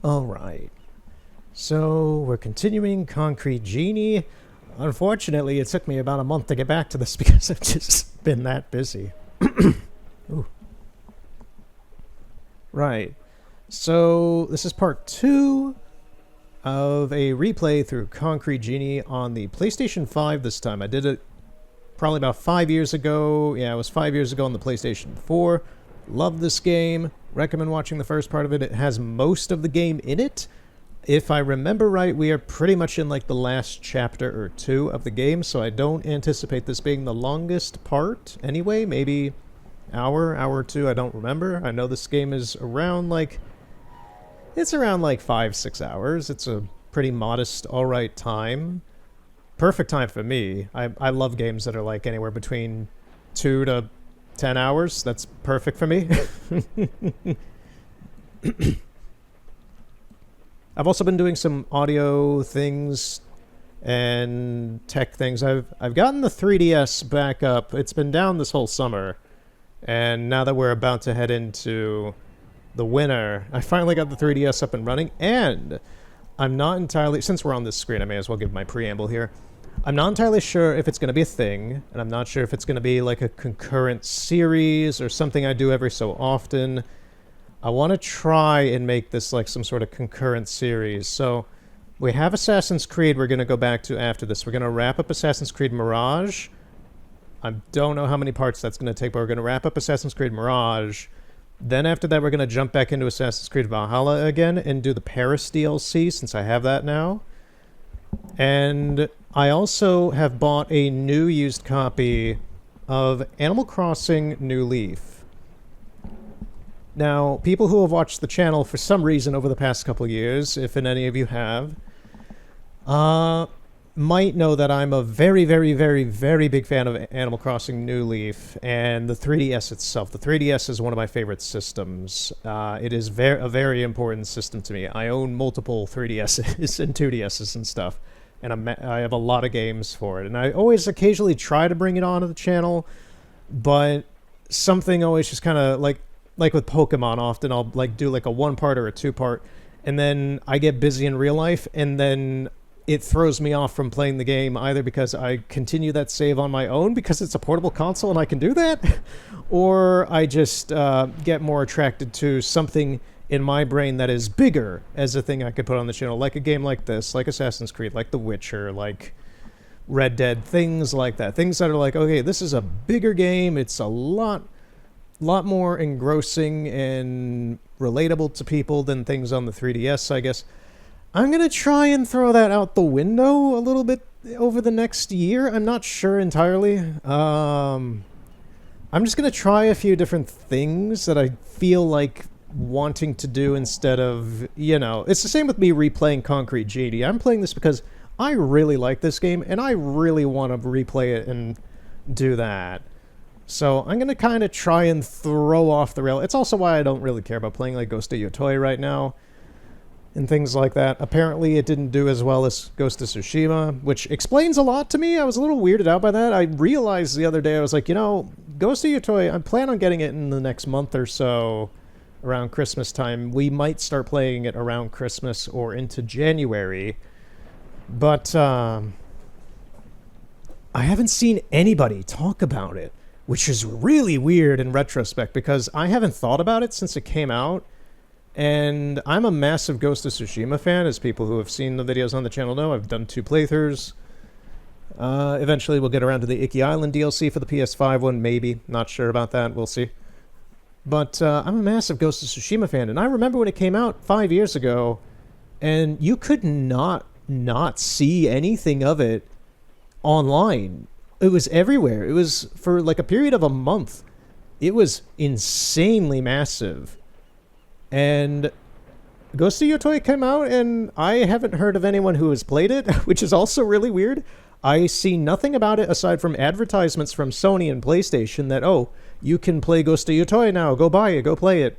Alright, so we're continuing Concrete Genie. Unfortunately, it took me about a month to get back to this because I've just been that busy. Ooh. Right, so this is part 2 of a replay through Concrete Genie on the PlayStation 5 this time. I did it probably about 5 years ago. Yeah, it was 5 years ago on the PlayStation 4. Love this game. Recommend watching the first part of it. It has most of the game in it. If I remember right, we are pretty much in like the last chapter or 2 of the game, so I don't anticipate this being the longest part anyway. Maybe hour or 2, I don't remember. I know this game is around like... It's around like 5-6 hours. It's a pretty modest, alright time. Perfect time for me. I love games that are like anywhere between 2 to 10 hours. That's perfect for me. I've also been doing some audio things and tech things. I've gotten the 3DS back up. It's been down this whole summer. And now that we're about to head into the winter, I finally got the 3DS up and running. And I'm not entirely... Since we're on this screen, I may as well give my preamble here. I'm not entirely sure if it's going to be a thing, and I'm not sure if it's going to be like a concurrent series or something I do every so often. I want to try and make this like some sort of concurrent series. So we have Assassin's Creed we're going to go back to after this. We're going to wrap up Assassin's Creed Mirage. I don't know how many parts that's going to take, but we're going to wrap up Assassin's Creed Mirage. Then after that, we're going to jump back into Assassin's Creed Valhalla again and do the Paris DLC, since I have that now. And I also have bought a new used copy of Animal Crossing New Leaf. Now, people who have watched the channel for some reason over the past couple years, if any of you have, might know that I'm a very, very, very, very big fan of Animal Crossing New Leaf and the 3DS itself. The 3DS is one of my favorite systems. It is a very important system to me. I own multiple 3DSs and 2DSs and stuff, and I have a lot of games for it. And I always occasionally try to bring it onto the channel, but something always just kind of like with Pokemon, often I'll like do like a 1-part or a 2-part, and then I get busy in real life, and then it throws me off from playing the game, either because I continue that save on my own because it's a portable console and I can do that, or I just get more attracted to something in my brain that is bigger as a thing I could put on the channel, like a game like this, like Assassin's Creed, like The Witcher, like Red Dead, things like that. Things that are like, okay, this is a bigger game, it's a lot more engrossing and relatable to people than things on the 3DS, I guess. I'm going to try and throw that out the window a little bit over the next year. I'm not sure entirely. I'm just going to try a few different things that I feel like wanting to do instead of, you know... It's the same with me replaying Concrete Genie. I'm playing this because I really like this game, and I really want to replay it and do that. So I'm going to kind of try and throw off the rail. It's also why I don't really care about playing like Ghost of Yotoi right now and things like that. Apparently it didn't do as well as Ghost of Tsushima, which explains a lot to me. I was a little weirded out by that. I realized the other day, I was like, you know, Ghost of Yotoi, I plan on getting it in the next month or so, around Christmas time. We might start playing it around Christmas or into January. But I haven't seen anybody talk about it, which is really weird in retrospect, because I haven't thought about it since it came out. And I'm a massive Ghost of Tsushima fan, as people who have seen the videos on the channel know. I've done 2 playthroughs. Eventually we'll get around to the Icky Island DLC for the PS5 one, maybe. Not sure about that, we'll see. But I'm a massive Ghost of Tsushima fan, and I remember when it came out 5 years ago, and you could not see anything of it online. It was everywhere. It was, for like a period of a month, it was insanely massive. And Ghost of Yotoi came out, and I haven't heard of anyone who has played it, which is also really weird. I see nothing about it aside from advertisements from Sony and PlayStation that, oh, you can play Ghost of Yotoi now, go buy it, go play it.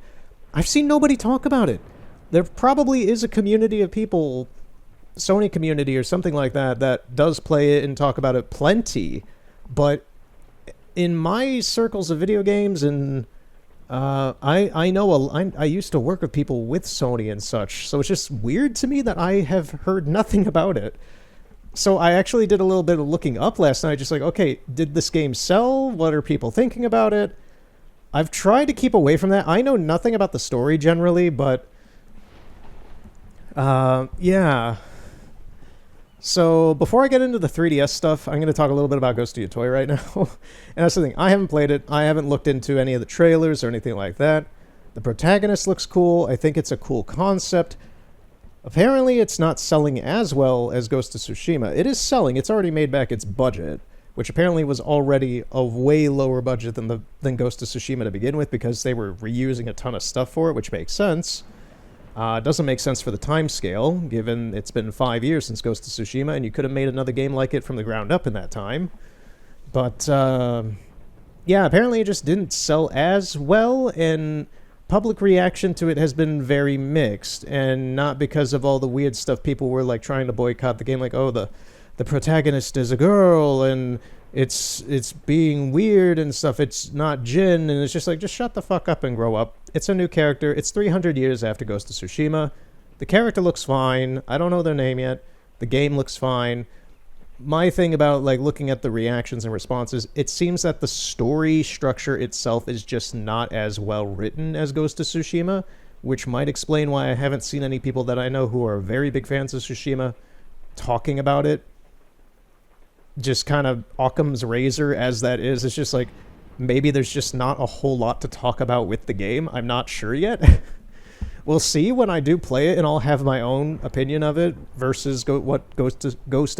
I've seen nobody talk about it. There probably is a community of people, Sony community or something like that, that does play it and talk about it plenty, but in my circles of video games and I know I used to work with people with Sony and such, so it's just weird to me that I have heard nothing about it. So I actually did a little bit of looking up last night, just like, okay, did this game sell? What are people thinking about it? I've tried to keep away from that. I know nothing about the story generally, but yeah. So before I get into the 3DS stuff, I'm going to talk a little bit about Ghost of Your Toy right now. And that's the thing. I haven't played it. I haven't looked into any of the trailers or anything like that. The protagonist looks cool. I think it's a cool concept. Apparently, it's not selling as well as Ghost of Tsushima. It is selling. It's already made back its budget, which apparently was already a way lower budget than Ghost of Tsushima to begin with, because they were reusing a ton of stuff for it, which makes sense. It doesn't make sense for the time scale, given it's been 5 years since Ghost of Tsushima, and you could have made another game like it from the ground up in that time. But, yeah, apparently it just didn't sell as well, and public reaction to it has been very mixed, and not because of all the weird stuff people were, like, trying to boycott the game, like, oh, the protagonist is a girl, and it's being weird and stuff. It's not Jin, and it's just like, just shut the fuck up and grow up. It's a new character. It's 300 years after Ghost of Tsushima. The character looks fine. I don't know their name yet. The game looks fine. My thing about, like, looking at the reactions and responses, it seems that the story structure itself is just not as well written as Ghost of Tsushima, which might explain why I haven't seen any people that I know who are very big fans of Tsushima talking about it. Just kind of Occam's razor as that is. It's just like, maybe there's just not a whole lot to talk about with the game. I'm not sure yet. We'll see when I do play it, and I'll have my own opinion of it versus what Ghost of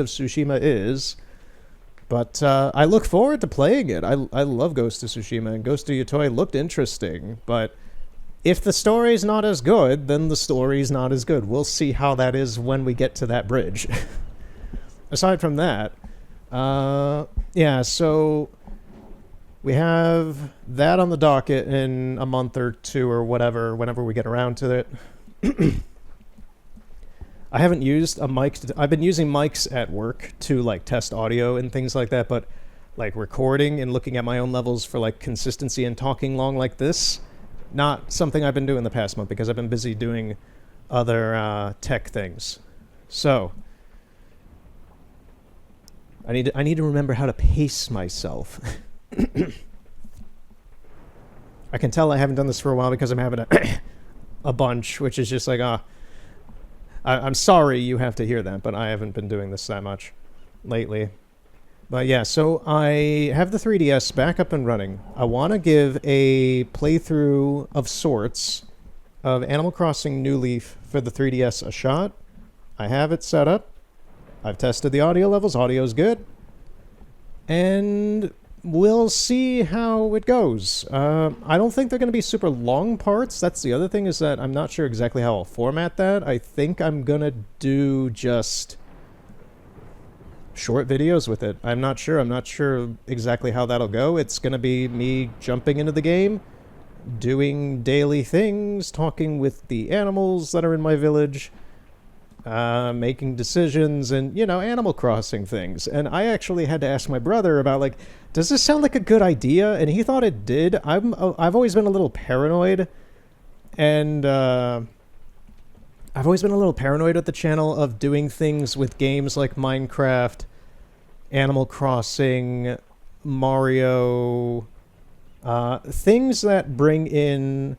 Tsushima is. But I look forward to playing it. I love Ghost of Tsushima, and Ghost of Your Toy looked interesting. But if the story's not as good, then the story's not as good. We'll see how that is when we get to that bridge. Aside from that, yeah, so we have that on the docket in a month or two or whatever, whenever we get around to it. I haven't used a mic. I've been using mics at work to, like, test audio and things like that, but, like, recording and looking at my own levels for, like, consistency and talking long like this, not something I've been doing the past month because I've been busy doing other tech things. So I need to remember how to pace myself. I can tell I haven't done this for a while because I'm having a bunch, which is just like, I'm sorry you have to hear that, but I haven't been doing this that much lately. But yeah, so I have the 3DS back up and running. I want to give a playthrough of sorts of Animal Crossing New Leaf for the 3DS a shot. I have it set up. I've tested the audio levels. Audio's good. And we'll see how it goes. I don't think they're going to be super long parts. That's the other thing, is that I'm not sure exactly how I'll format that. I think I'm going to do just short videos with it. I'm not sure. I'm not sure exactly how that'll go. It's going to be me jumping into the game, doing daily things, talking with the animals that are in my village, making decisions, and, you know, Animal Crossing things. And I actually had to ask my brother about, like, does this sound like a good idea? And he thought it did. I've always been a little paranoid, and I've always been a little paranoid at the channel of doing things with games like Minecraft, Animal Crossing, Mario, things that bring in,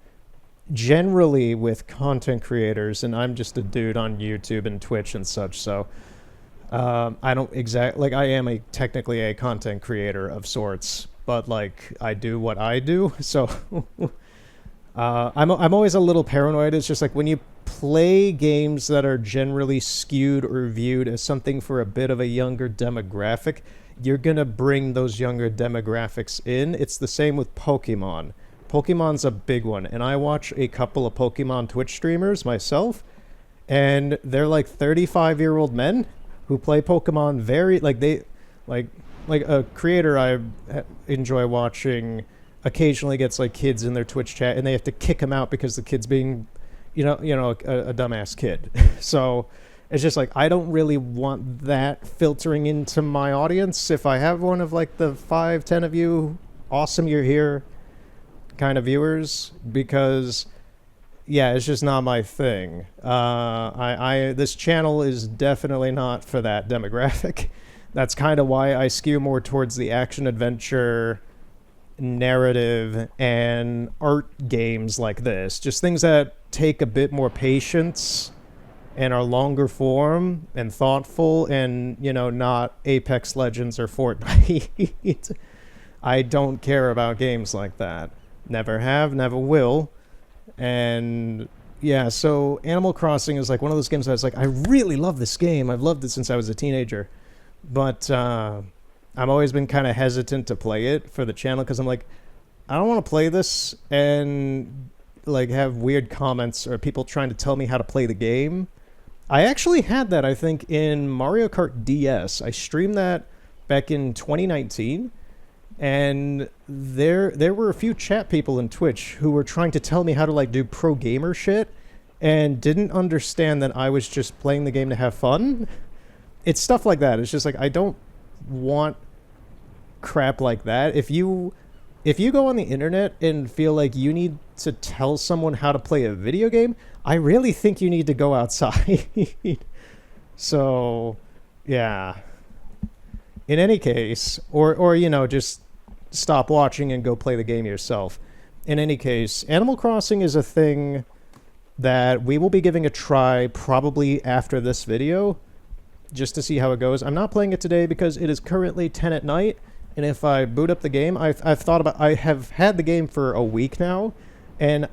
generally with content creators, and I'm just a dude on YouTube and Twitch and such, so I don't like, I am technically a content creator of sorts, but, like, I do what I do, so I'm always a little paranoid. It's just like, when you play games that are generally skewed or viewed as something for a bit of a younger demographic, you're gonna bring those younger demographics in. It's the same with Pokemon. Pokemon's a big one, and I watch a couple of Pokemon Twitch streamers myself, and they're like 35-year-old men who play Pokemon very, like, they, like a creator I enjoy watching occasionally gets, like, kids in their Twitch chat, and they have to kick him out because the kid's being, you know, a dumbass kid. So it's just like, I don't really want that filtering into my audience. If I have one of, like, the 5-10 of you, awesome, you're here. kind of viewers because yeah, it's just not my thing. This channel is definitely not for that demographic. That's kind of why I skew more towards the action adventure, narrative, and art games like this. Just things that take a bit more patience and are longer form and thoughtful and, you know, not Apex Legends or Fortnite. I don't care about games like that. Never have, never will. And yeah, so Animal Crossing is like one of those games I was like, I really love this game. I've loved it since I was a teenager. But I've always been kind of hesitant to play it for the channel because I'm like, I don't want to play this and like have weird comments or people trying to tell me how to play the game. I actually had that, I think, in Mario Kart DS. I streamed that back in 2019. And there were a few chat people in Twitch who were trying to tell me how to like do pro gamer shit and didn't understand that I was just playing the game to have fun. It's stuff like that. It's just like I don't want crap like that. If you go on the internet and feel like you need to tell someone how to play a video game, I really think you need to go outside. So, yeah. In any case, or you know, just stop watching and go play the game yourself. In any case, Animal Crossing is a thing that we will be giving a try probably after this video, just to see how it goes. I'm not playing it today because it is currently 10 at night, and if I boot up the game, I have had the game for a week now, and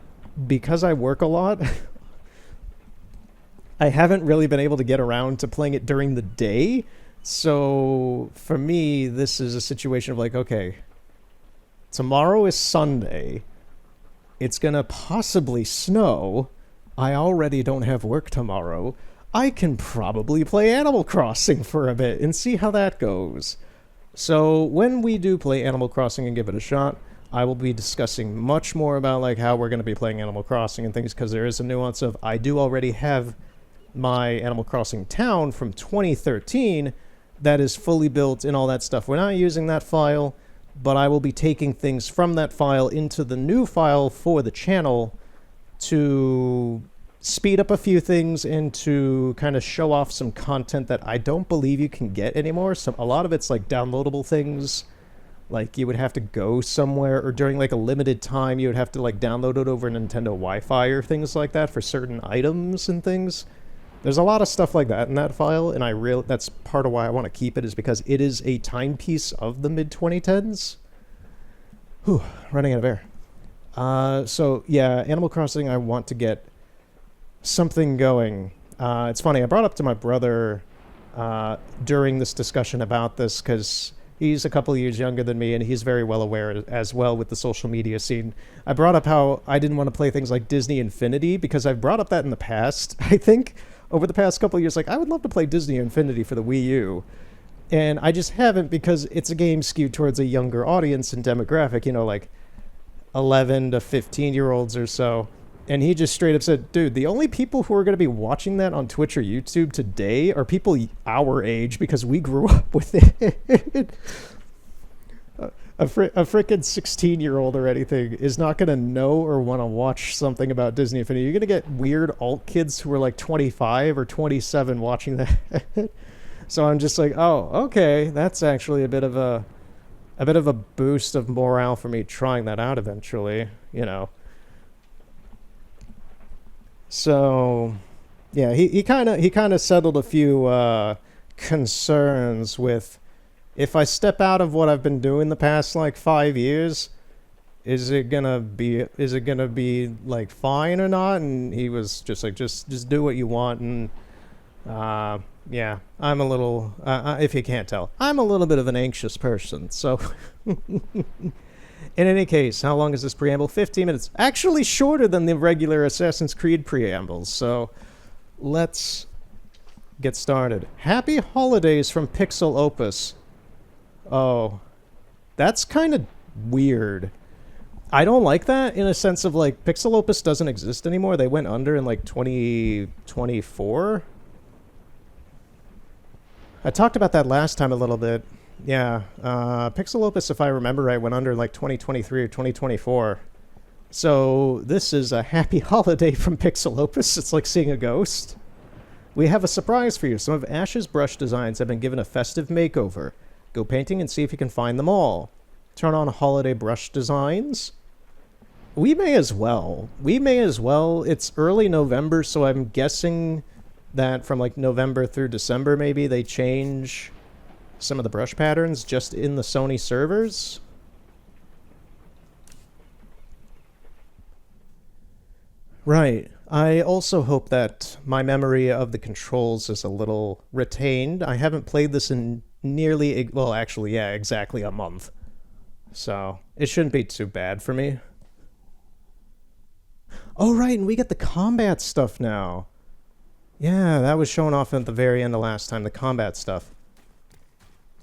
because I work a lot, I haven't really been able to get around to playing it during the day. So for me, this is a situation of like, okay, tomorrow is Sunday. It's gonna possibly snow. I already don't have work tomorrow. I can probably play Animal Crossing for a bit and see how that goes. So when we do play Animal Crossing and give it a shot, I will be discussing much more about like how we're going to be playing Animal Crossing and things, because there is a nuance of I do already have my Animal Crossing town from 2013 that is fully built and all that stuff. We're not using that file, but I will be taking things from that file into the new file for the channel to speed up a few things and to kind of show off some content that I don't believe you can get anymore. So a lot of it's like downloadable things, like you would have to go somewhere, or during like a limited time you would have to like download it over Nintendo Wi-Fi or things like that for certain items and things. There's a lot of stuff like that in that file, and that's part of why I want to keep it, is because it is a timepiece of the mid-2010s. Whew, running out of air. So yeah, Animal Crossing, I want to get something going. It's funny, I brought up to my brother during this discussion about this, because he's a couple of years younger than me, and he's very well aware as well with the social media scene. I brought up how I didn't want to play things like Disney Infinity, because I've brought up that in the past, I think, over the past couple of years. Like, I would love to play Disney Infinity for the Wii U. And I just haven't, because it's a game skewed towards a younger audience and demographic, you know, like 11 to 15-year-olds or so. And he just straight up said, dude, the only people who are going to be watching that on Twitch or YouTube today are people our age, because we grew up with it. A freaking 16-year-old or anything is not going to know or want to watch something about Disney Infinity. You're going to get weird alt kids who are like 25 or 27 watching that. So I'm just like, oh, okay, that's actually a bit of a boost of morale for me trying that out eventually, you know. So, yeah, he kind of settled a few concerns with, if I step out of what I've been doing the past like 5 years, is it gonna be like fine or not? And he was just like, just do what you want. And yeah, I'm a little, if you can't tell, I'm a little bit of an anxious person. So, in any case, how long is this preamble? 15 minutes. Actually shorter than the regular Assassin's Creed preambles. So, let's get started. Happy holidays from Pixel Opus. Oh, that's kind of weird. I don't like that, in a sense of like, Pixel Opus doesn't exist anymore. They went under in like 2024. I talked about that last time a little bit. Yeah, Pixel Opus, if I remember right, went under like 2023 or 2024. So, this is a happy holiday from Pixel Opus. It's like seeing a ghost. We have a surprise for you. Some of Ash's brush designs have been given a festive makeover. Go painting and see if you can find them all. Turn on holiday brush designs. We may as well. We may as well. It's early November, so I'm guessing that from like November through December maybe they change some of the brush patterns just in the Sony servers. Right. I also hope that my memory of the controls is a little retained. I haven't played this in nearly, well, actually, yeah, exactly a month. So it shouldn't be too bad for me. Oh, right, and we get the combat stuff now. Yeah, that was shown off at the very end of last time, the combat stuff.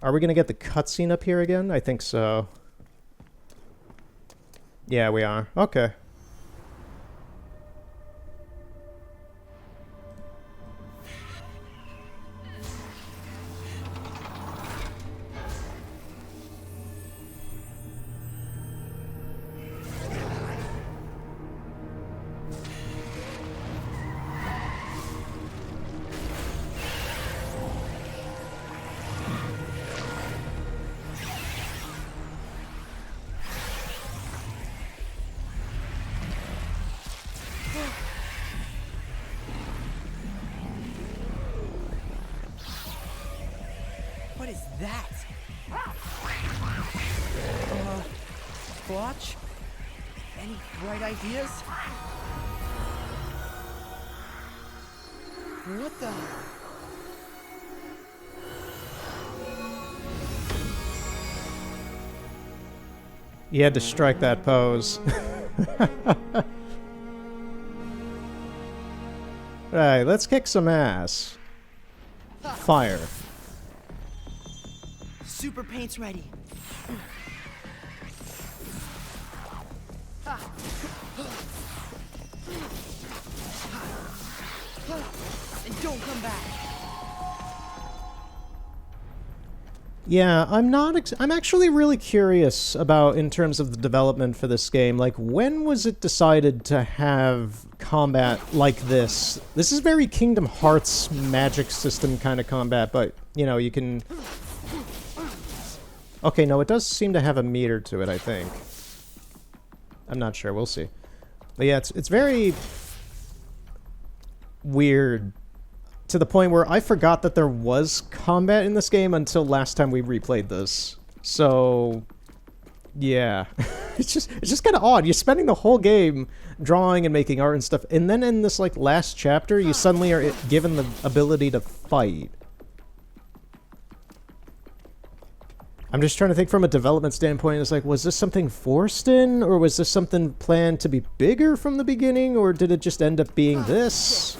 Are we going to get the cutscene up here again? I think so. Yeah, we are. Okay. What is that? Watch? Any bright ideas? What the? You had to strike that pose. Right, let's kick some ass. Fire. Super paint's ready. And don't come back. Yeah, I'm actually really curious about, in terms of the development for this game, like, when was it decided to have combat like this? This is very Kingdom Hearts magic system kind of combat, but, you know, you can... Okay, no, it does seem to have a meter to it, I think. I'm not sure, we'll see. But yeah, it's very weird, to the point where I forgot that there was combat in this game until last time we replayed this. So, yeah. it's just kind of odd. You're spending the whole game drawing and making art and stuff, and then in this, like, last chapter, you suddenly are given the ability to fight. I'm just trying to think from a development standpoint. It's like, was this something forced in, or was this something planned to be bigger from the beginning, or did it just end up being this?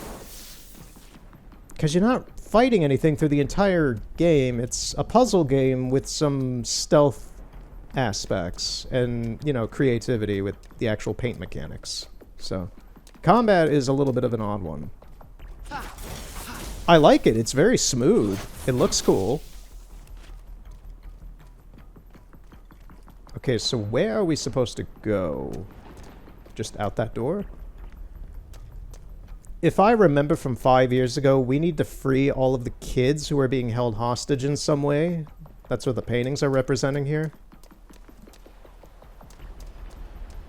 Because you're not fighting anything through the entire game. It's a puzzle game with some stealth aspects and, you know, creativity with the actual paint mechanics. So, combat is a little bit of an odd one. I like it. It's very smooth. It looks cool. Okay, so where are we supposed to go? Just out that door? If I remember from 5 years ago, we need to free all of the kids who are being held hostage in some way. That's what the paintings are representing here.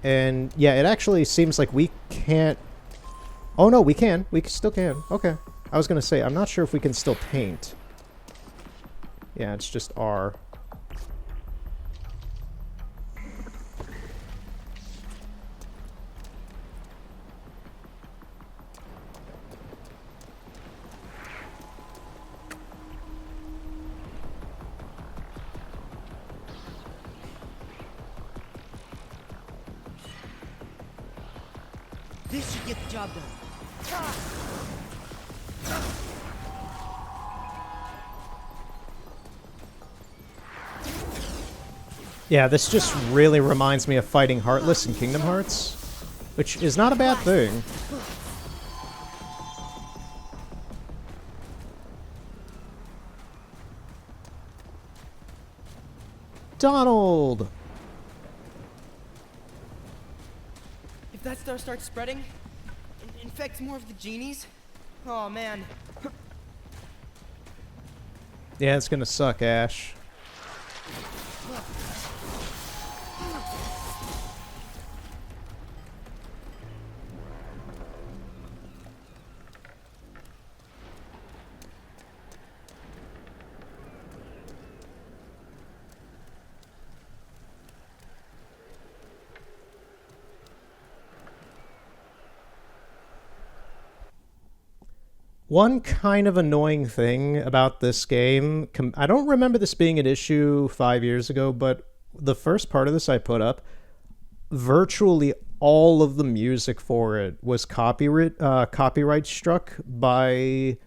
And yeah, it actually seems like we can't... Oh no, we can. We still can. Okay. I was gonna say, I'm not sure if we can still paint. Yeah, it's just R. This should get the job done. Yeah, this just really reminds me of fighting Heartless in Kingdom Hearts, which is not a bad thing. Donald! Star starts spreading, and infects more of the genies, oh man. Yeah, it's gonna suck, Ash. One kind of annoying thing about this game, I don't remember this being an issue 5 years ago, but the first part of this I put up, virtually all of the music for it was copyright struck by,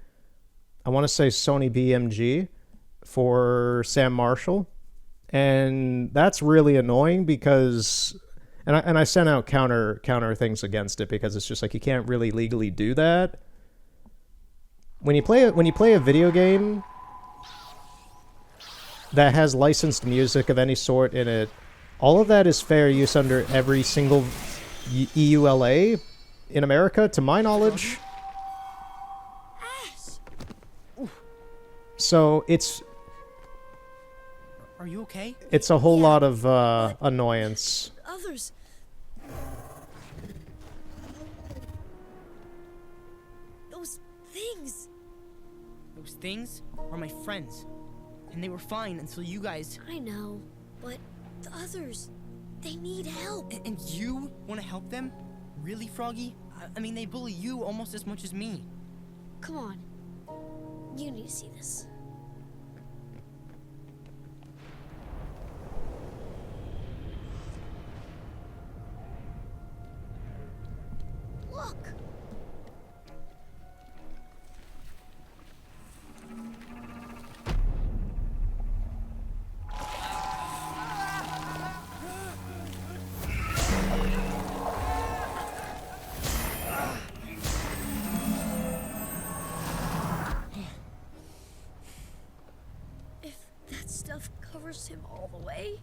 I want to say Sony BMG for Sam Marshall. And that's really annoying because, and I sent out counter things against it because it's just like you can't really legally do that. When you play a video game that has licensed music of any sort in it, all of that is fair use under every single EULA in America, to my knowledge. So it's... Are you okay? It's a whole lot of annoyance. Others. Those things. Those things are my friends. And they were fine until you guys... I know, but the others, they need help. And you want to help them? Really, Froggy? I mean, they bully you almost as much as me. Come on. You need to see this. Look! If that stuff covers him all the way...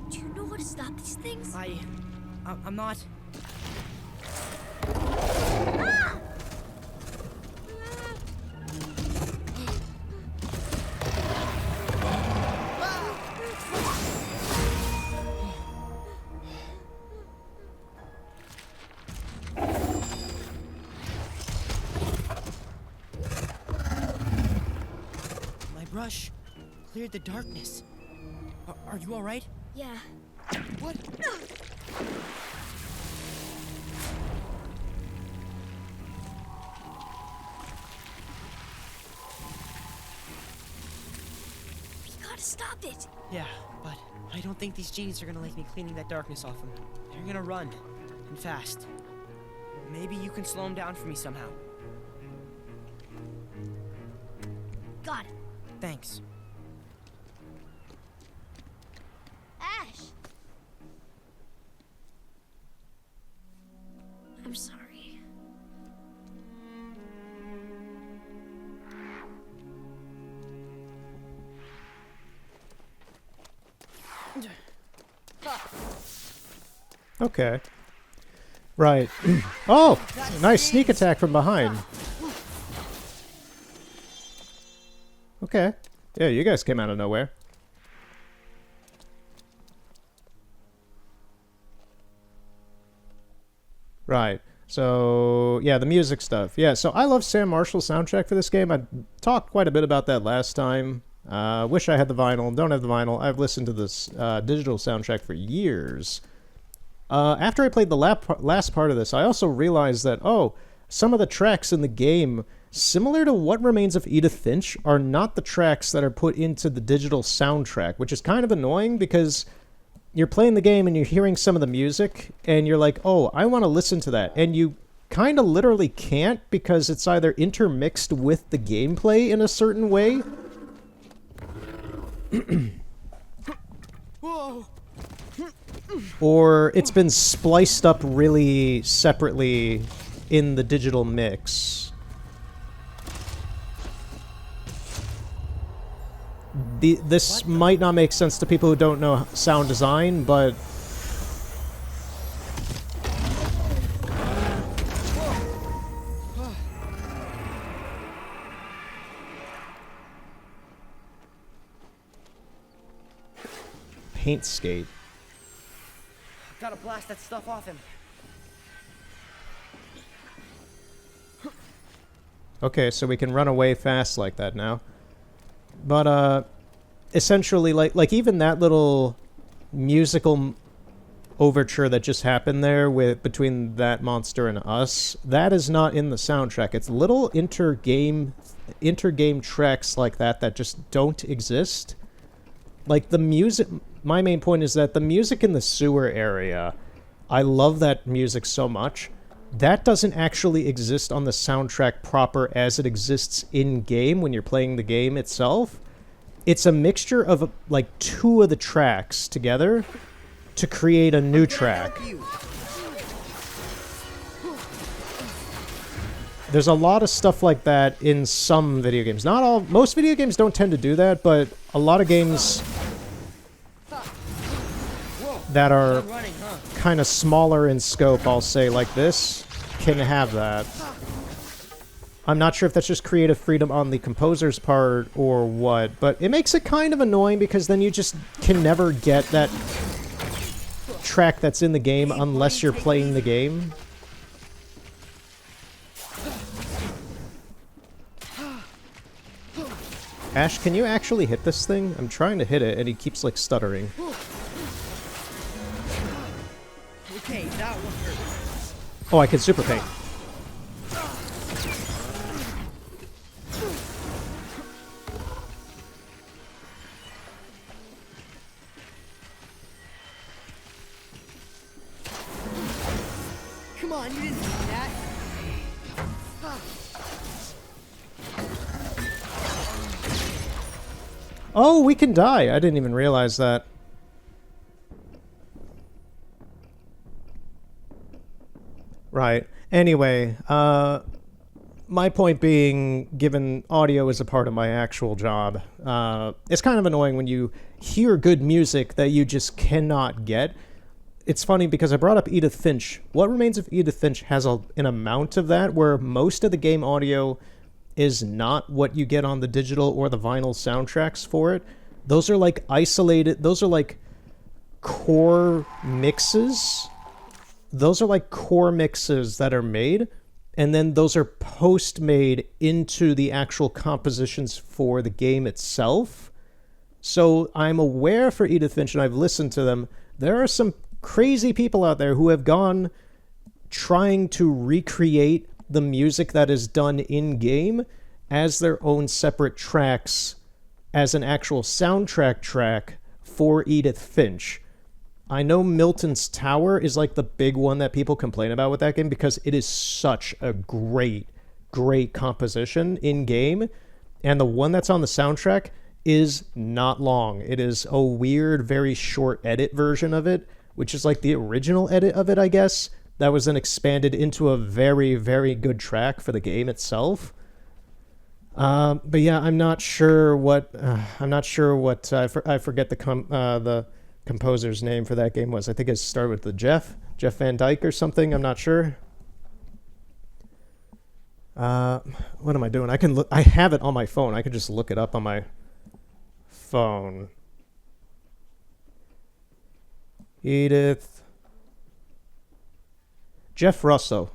Do you know how to stop these things? I'm not... My brush cleared the darkness. Are you all right? Yeah. What? We gotta stop it. Yeah, but I don't think these genies are gonna like me cleaning that darkness off them. They're gonna run, and fast. Maybe you can slow them down for me somehow. Got it. Thanks. Ash! I'm sorry. Okay. Right. Oh! Nice sneak attack from behind. Okay. Yeah, you guys came out of nowhere. Right. So, yeah, the music stuff. Yeah, so I love Sam Marshall's soundtrack for this game. I talked quite a bit about that last time. Wish I had the vinyl. Don't have the vinyl. I've listened to this digital soundtrack for years. After I played the last part of this, I also realized that, oh, some of the tracks in the game, similar to What Remains of Edith Finch, are not the tracks that are put into the digital soundtrack, which is kind of annoying because you're playing the game and you're hearing some of the music, and you're like, oh, I want to listen to that. And you kind of literally can't because it's either intermixed with the gameplay in a certain way. Whoa! Or it's been spliced up really separately in the digital mix. This might not make sense to people who don't know sound design, but paint skate. Gotta blast that stuff off him. Okay, so we can run away fast like that now. But, essentially, like even that little musical overture that just happened there between that monster and us, that is not in the soundtrack. It's little intergame tracks like that just don't exist. Like, the music... My main point is that the music in the sewer area, I love that music so much. That doesn't actually exist on the soundtrack proper as it exists in-game when you're playing the game itself. It's a mixture of, like, 2 of the tracks together to create a new track. There's a lot of stuff like that in some video games. Not all... Most video games don't tend to do that, but a lot of games that are kind of smaller in scope, I'll say, like this, can have that. I'm not sure if that's just creative freedom on the composer's part or what, but it makes it kind of annoying because then you just can never get that track that's in the game unless you're playing the game. Ash, can you actually hit this thing? I'm trying to hit it and he keeps, like, stuttering. Okay, that one hurt. Oh, I can super paint. Come on, you didn't see that. Oh, we can die. I didn't even realize that. Right. Anyway, my point being, given audio is a part of my actual job, it's kind of annoying when you hear good music that you just cannot get. It's funny because I brought up Edith Finch. What Remains of Edith Finch has an amount of that where most of the game audio is not what you get on the digital or the vinyl soundtracks for it. Those are like isolated, those are like core mixes. Those are like core mixes that are made, and then those are post-made into the actual compositions for the game itself. So I'm aware for Edith Finch, and I've listened to them, there are some crazy people out there who have gone trying to recreate the music that is done in-game as their own separate tracks, as an actual soundtrack track for Edith Finch. I know Milton's Tower is like the big one that people complain about with that game because it is such a great, great composition in-game, and the one that's on the soundtrack is not long. It is a weird, very short edit version of it, which is like the original edit of it, I guess, that was then expanded into a very, very good track for the game itself. But yeah, I'm not sure what I forget the composer's name for that game was. I think it started with the Jeff Van Dyke or something. I'm not sure. What am I doing? I can look. I have it on my phone. I could just look it up on my phone. Edith. Jeff Russo.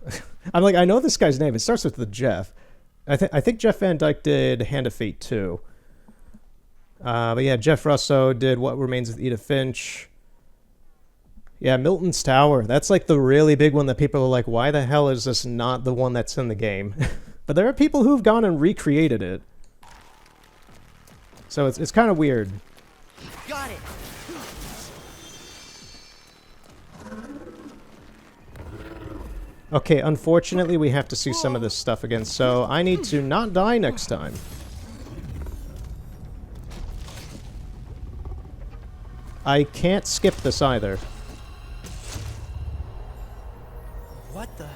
I'm like, I know this guy's name. It starts with the Jeff. I think Jeff Van Dyke did Hand of Fate 2. But yeah, Jeff Russo did What Remains of Edith Finch. Yeah, Milton's Tower. That's like the really big one that people are like, why the hell is this not the one that's in the game? But there are people who've gone and recreated it. So it's kind of weird. Got it. Okay, unfortunately, we have to see some of this stuff again, so I need to not die next time. I can't skip this either. What the?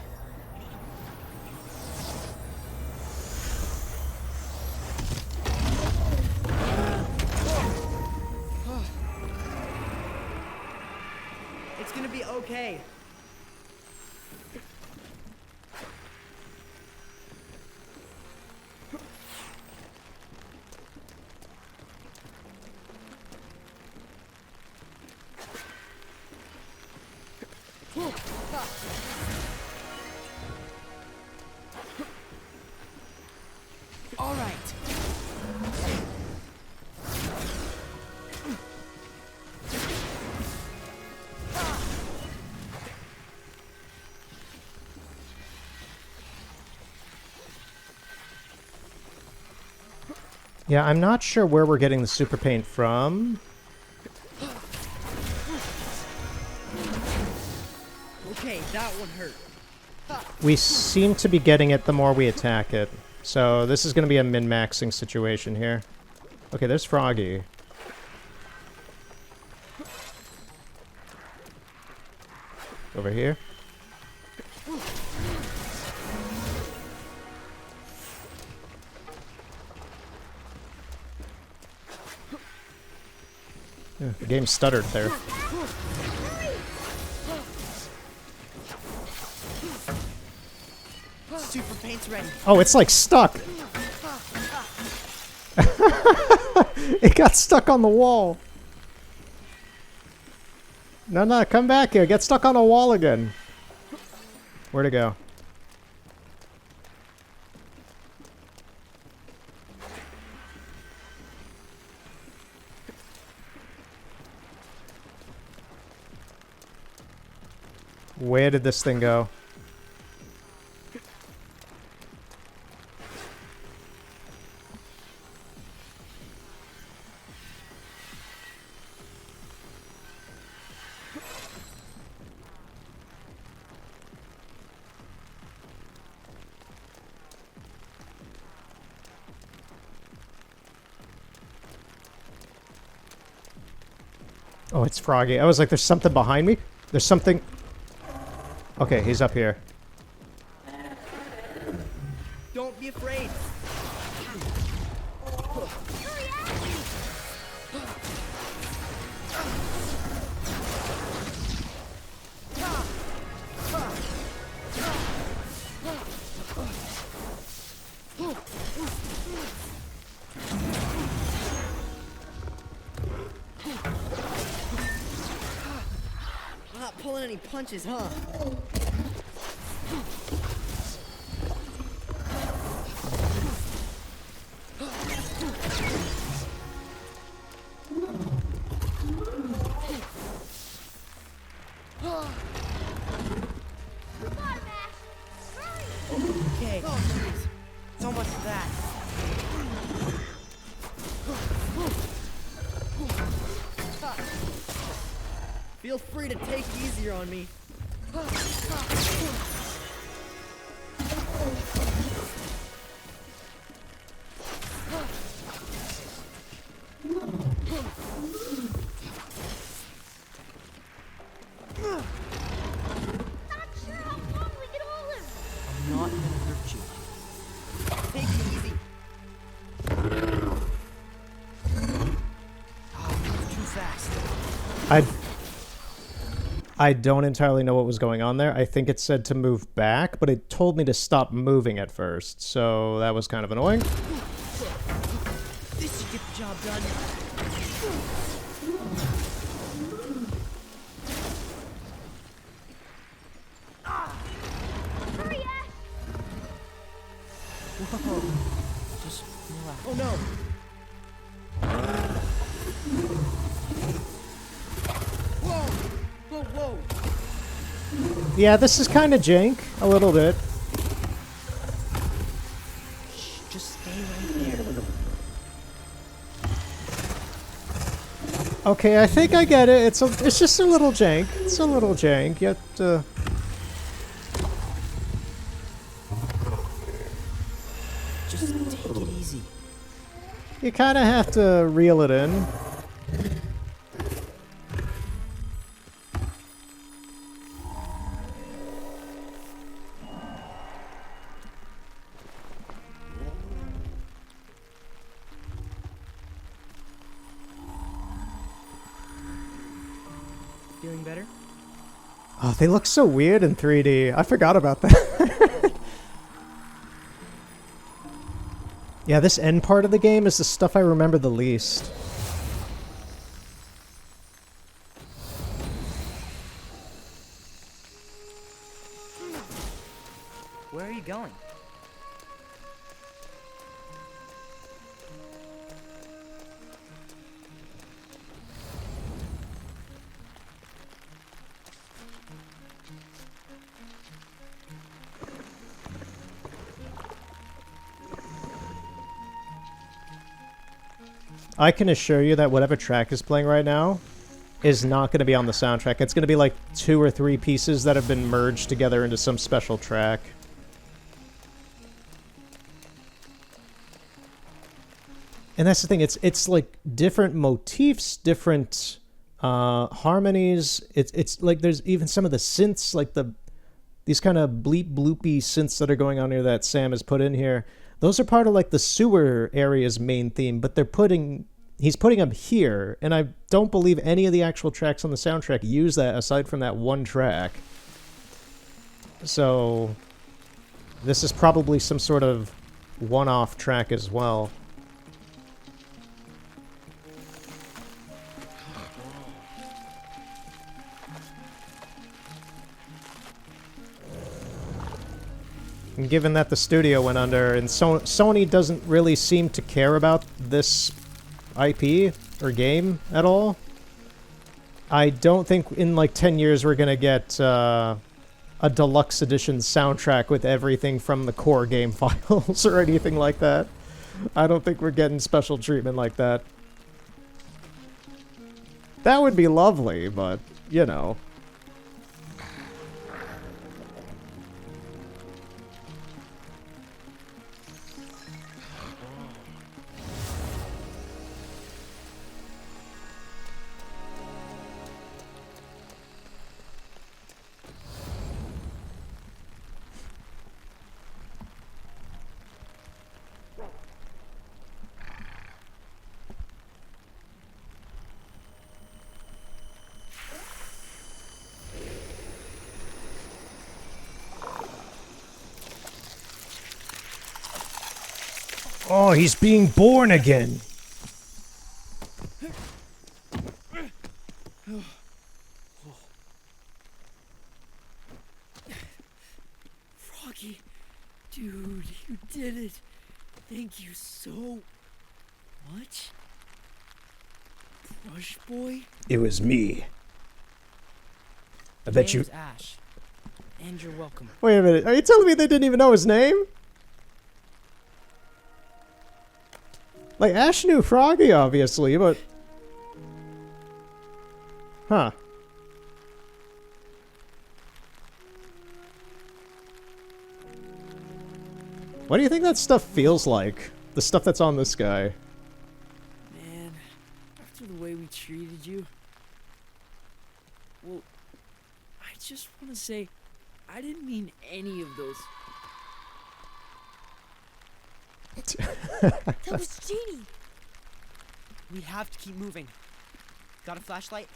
It's gonna be okay. All right. Yeah, I'm not sure where we're getting the super paint from. Okay, that one hurt. We seem to be getting it the more we attack it. So this is going to be a min-maxing situation here. Okay, there's Froggy. Over here. Yeah, the game stuttered there. Super paint's ready. Oh, it's like stuck. It got stuck on the wall. No, come back here. Get stuck on a wall again. Where'd it go? Where did this thing go? Oh, it's Froggy. I was like, there's something behind me? There's something... Okay, he's up here. Don't be afraid. I'm not pulling any punches, huh? Okay. Oh, jeez. It's almost that. Feel free to take it easier on me. Not sure how long we can hold him. I'm not gonna hurt you. Take it easy. Oh, you're too fast. I don't entirely know what was going on there. I think it said to move back, but it told me to stop moving at first, so that was kind of annoying. This should get the job done. Hurry, Ash! Whoa. Just relax. Oh no. Whoa. Whoa. Yeah, this is kind of jank, a little bit. Shh, just stay right there. Okay, I think I get it. It's just a little jank. It's a little jank. Yet, You kind of have to reel it in. Feeling better? Oh, they look so weird in 3D. I forgot about that. Yeah, this end part of the game is the stuff I remember the least. Where are you going? I can assure you that whatever track is playing right now is not going to be on the soundtrack. It's going to be like 2 or 3 pieces that have been merged together into some special track. And that's the thing, it's like different motifs, different harmonies. It's like there's even some of the synths, like these kind of bleep bloopy synths that are going on here that Sam has put in here. Those are part of like the sewer area's main theme, but he's putting them here, and I don't believe any of the actual tracks on the soundtrack use that aside from that one track. So this is probably some sort of one-off track as well. And given that the studio went under, and Sony doesn't really seem to care about this IP or game at all, I don't think in like 10 years we're gonna get a deluxe edition soundtrack with everything from the core game files or anything like that. I don't think we're getting special treatment like that. That would be lovely, but, you know. Oh, he's being born again. Froggy, dude, you did it. Thank you so much. Crush Boy? It was me. I bet you... Name's Ash. And you're welcome. Wait a minute, are you telling me they didn't even know his name? Like, Ash knew Froggy, obviously, but... Huh. What do you think that stuff feels like? The stuff that's on this guy. Man, after the way we treated you... Well, I just want to say, I didn't mean any of those... That was Genie. We have to keep moving. Got a flashlight?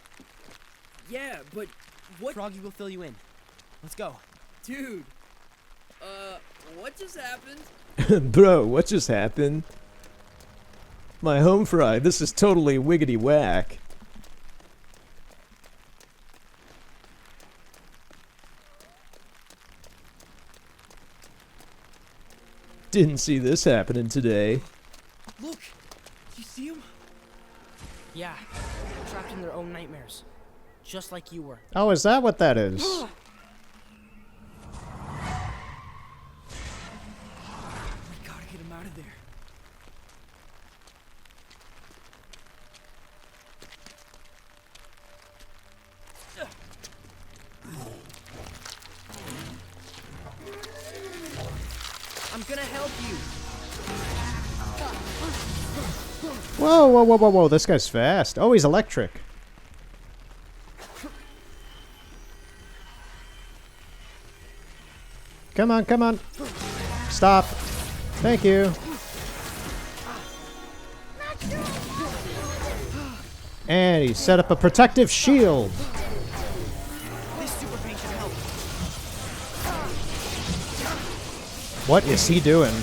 Yeah, but what... Froggy will fill you in. Let's go. Dude, what just happened? Bro, what just happened? My home fry, this is totally wiggity whack. Didn't see this happening today. Look, you see him? Yeah, trapped in their own nightmares. Just like you were. Oh, is that what that is? We gotta get him out of there. I'm gonna help you. Whoa, whoa, whoa, whoa, whoa. This guy's fast. Oh, he's electric. Come on, come on. Stop. Thank you. And he set up a protective shield. This super paint should help. What is he doing?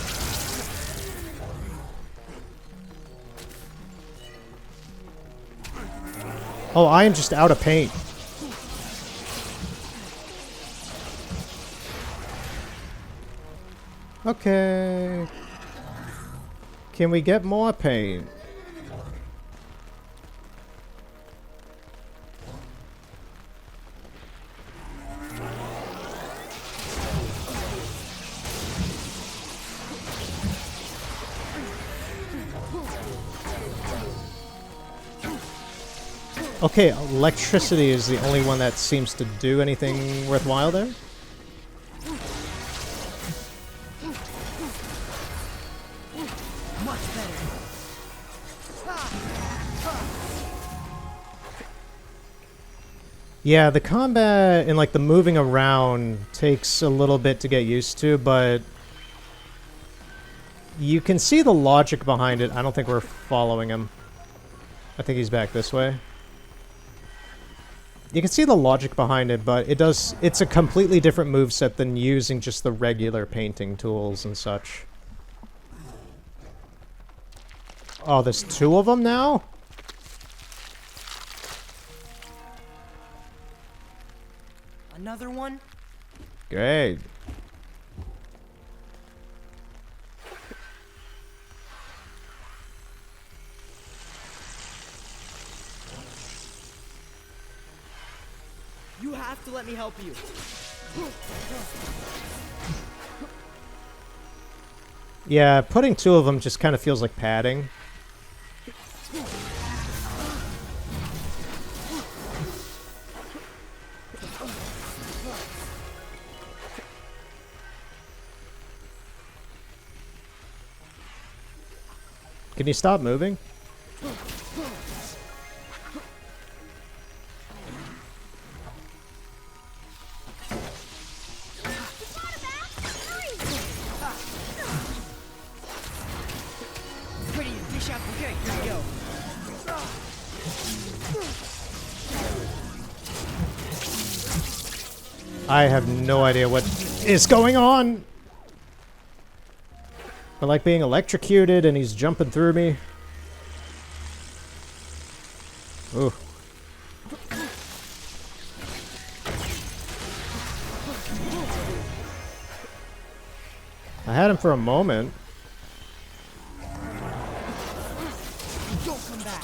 Oh, I am just out of paint. Okay. Can we get more paint? Okay, electricity is the only one that seems to do anything worthwhile there. Much better. Yeah, the combat and like the moving around takes a little bit to get used to, but you can see the logic behind it. I don't think we're following him. I think he's back this way. You can see the logic behind it, but it's a completely different moveset than using just the regular painting tools and such. Oh, there's two of them now? Another one? Great. You have to let me help you. Yeah, putting two of them just kind of feels like padding. Can you stop moving? Ready to dish out the cake. Here we go. I have no idea what is going on. I like being electrocuted and he's jumping through me. Ooh. I had him for a moment. Don't come back.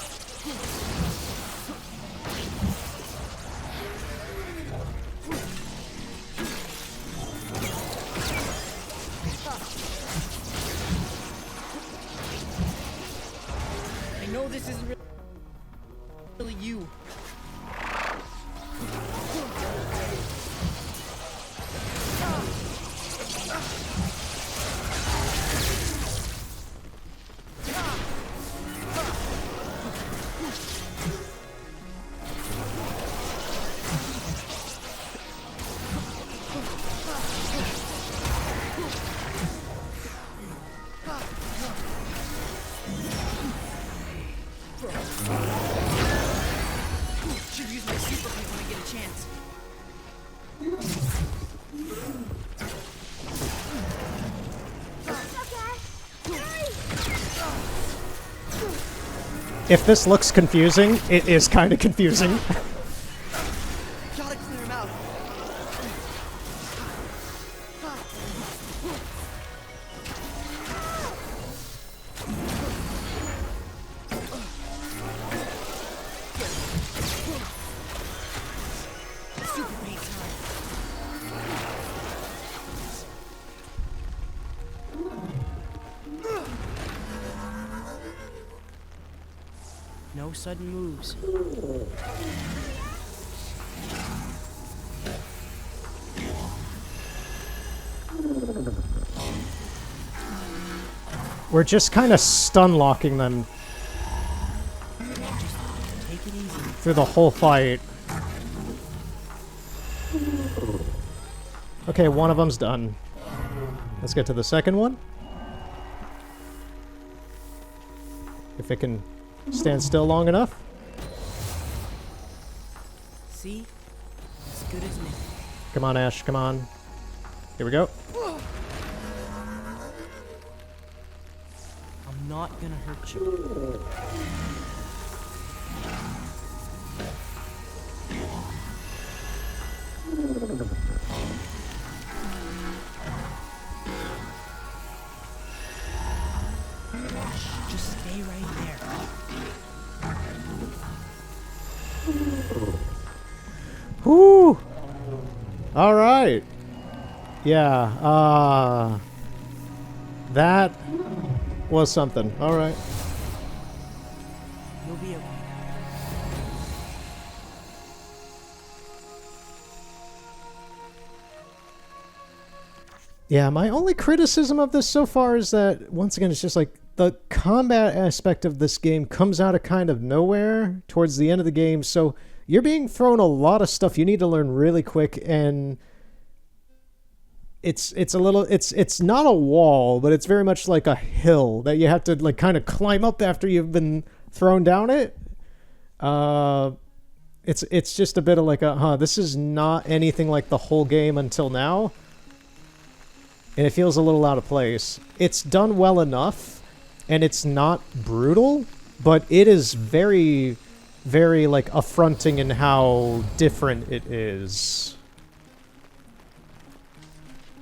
I know this isn't really you. Should use my super paint when I get a chance. If this looks confusing, it is kind of confusing. Gotta clear him out. Super paint time. No sudden moves. We're just kind of stun locking them. Take it easy. through the whole fight. Okay, one of them's done. Let's get to the second one. If it can stand still long enough. See? It's good, isn't it? Come on, Ash, come on. Here we go. I'm not gonna hurt you. Just stay right there. Whoo! All right. Yeah, that was something. All right. You'll be okay. Yeah, my only criticism of this so far is that, once again, it's just like the combat aspect of this game comes out of kind of nowhere towards the end of the game, so you're being thrown a lot of stuff you need to learn really quick, and it's not a wall, but it's very much like a hill that you have to like kind of climb up after you've been thrown down it. It's just a bit of like this is not anything like the whole game until now. And it feels a little out of place. It's done well enough, and it's not brutal, but it is very, very, like, affronting in how different it is.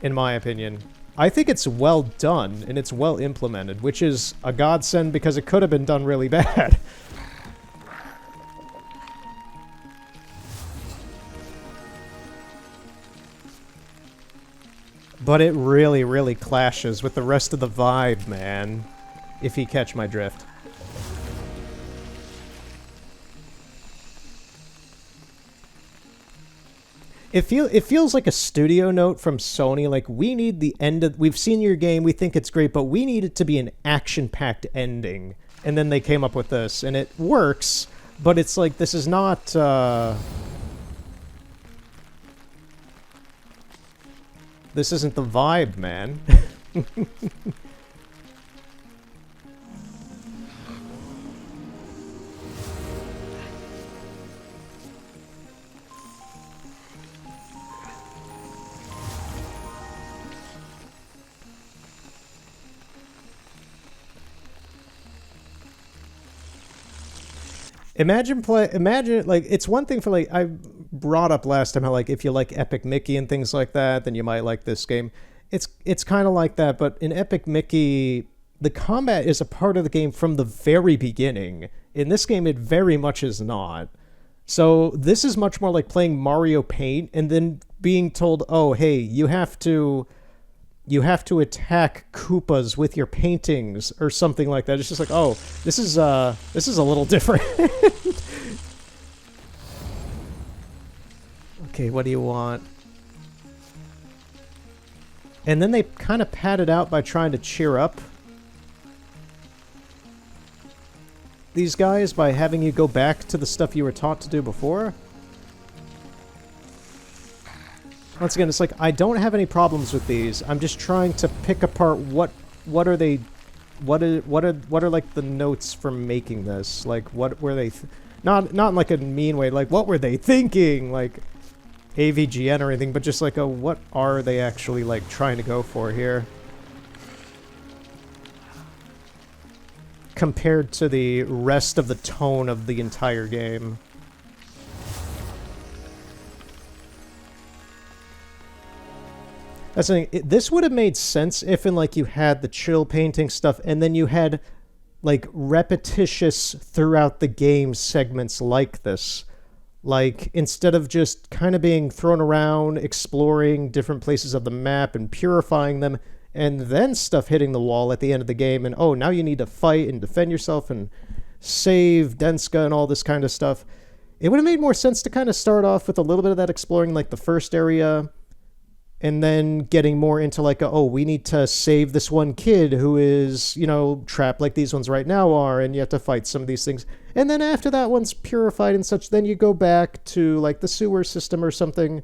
In my opinion. I think it's well done, and it's well implemented, which is a godsend because it could have been done really bad. But it really, really clashes with the rest of the vibe, man. If you catch my drift. It feels like a studio note from Sony. Like, we need the end of... We've seen your game, we think it's great, but we need it to be an action-packed ending. And then they came up with this, and it works, but it's like, this is not... This isn't the vibe, man. Imagine like, it's one thing for like, I brought up last time how like, if you like Epic Mickey and things like that, then you might like this game. It's kind of like that, but in Epic Mickey, the combat is a part of the game from the very beginning. In this game, it very much is not. So this is much more like playing Mario Paint and then being told, oh, hey, you have to attack Koopas with your paintings or something like that. It's just like, oh, this is a little different. Okay, what do you want? And then they kind of pad it out by trying to cheer up these guys by having you go back to the stuff you were taught to do before. Once again, it's like, I don't have any problems with these. I'm just trying to pick apart what are they, what are like the notes for making this? Like, what were they, not in like a mean way, like, what were they thinking? Like, AVGN or anything, but just like what are they actually like trying to go for here? Compared to the rest of the tone of the entire game. That's the thing. This would have made sense if in like you had the chill painting stuff and then you had like repetitious throughout the game segments like this. Like, instead of just kind of being thrown around, exploring different places of the map and purifying them, and then stuff hitting the wall at the end of the game, and oh, now you need to fight and defend yourself and save Denska and all this kind of stuff. It would have made more sense to kind of start off with a little bit of that exploring, like the first area, and then getting more into like, oh, we need to save this one kid who is, you know, trapped like these ones right now are, and you have to fight some of these things. And then after that one's purified and such, then you go back to like the sewer system or something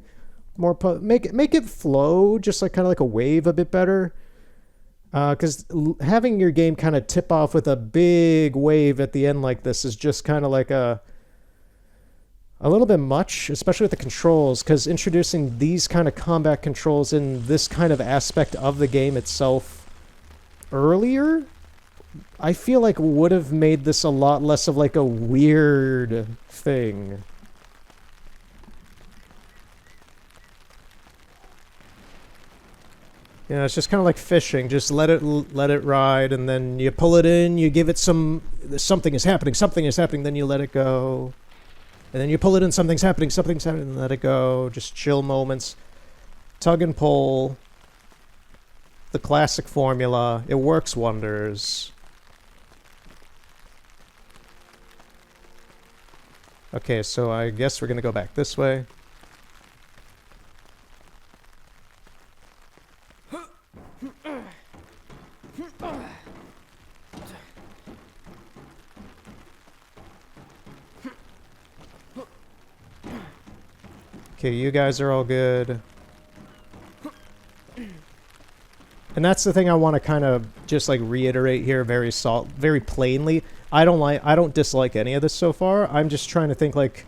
more, make it flow, just like kind of like a wave a bit better. Because having your game kind of tip off with a big wave at the end like this is just kind of like a little bit much, especially with the controls, because introducing these kind of combat controls in this kind of aspect of the game itself earlier, I feel like would have made this a lot less of like a weird thing. Yeah, it's just kind of like fishing. Just let it ride, and then you pull it in. You give it something is happening, then you let it go, and then you pull it in. Something's happening, and let it go. Just chill moments, tug and pull. The classic formula. It works wonders. Okay, so I guess we're gonna go back this way. Okay, you guys are all good. And that's the thing I want to kind of just like reiterate here very plainly. I don't dislike any of this so far. I'm just trying to think like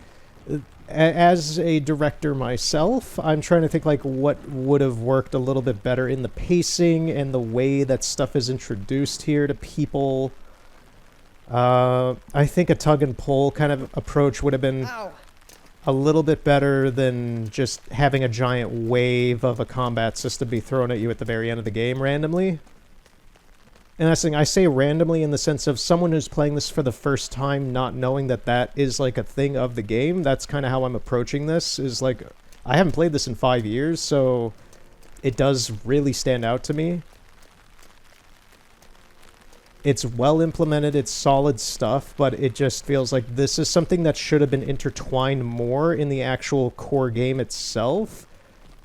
as a director myself, I'm trying to think like what would have worked a little bit better in the pacing and the way that stuff is introduced here to people. I think a tug and pull kind of approach would have been a little bit better than just having a giant wave of a combat system be thrown at you at the very end of the game randomly. And that's the thing, I say randomly in the sense of someone who's playing this for the first time not knowing that that is like a thing of the game. That's kind of how I'm approaching this, is like, I haven't played this in 5 years, so it does really stand out to me. It's well implemented, it's solid stuff, but it just feels like this is something that should have been intertwined more in the actual core game itself,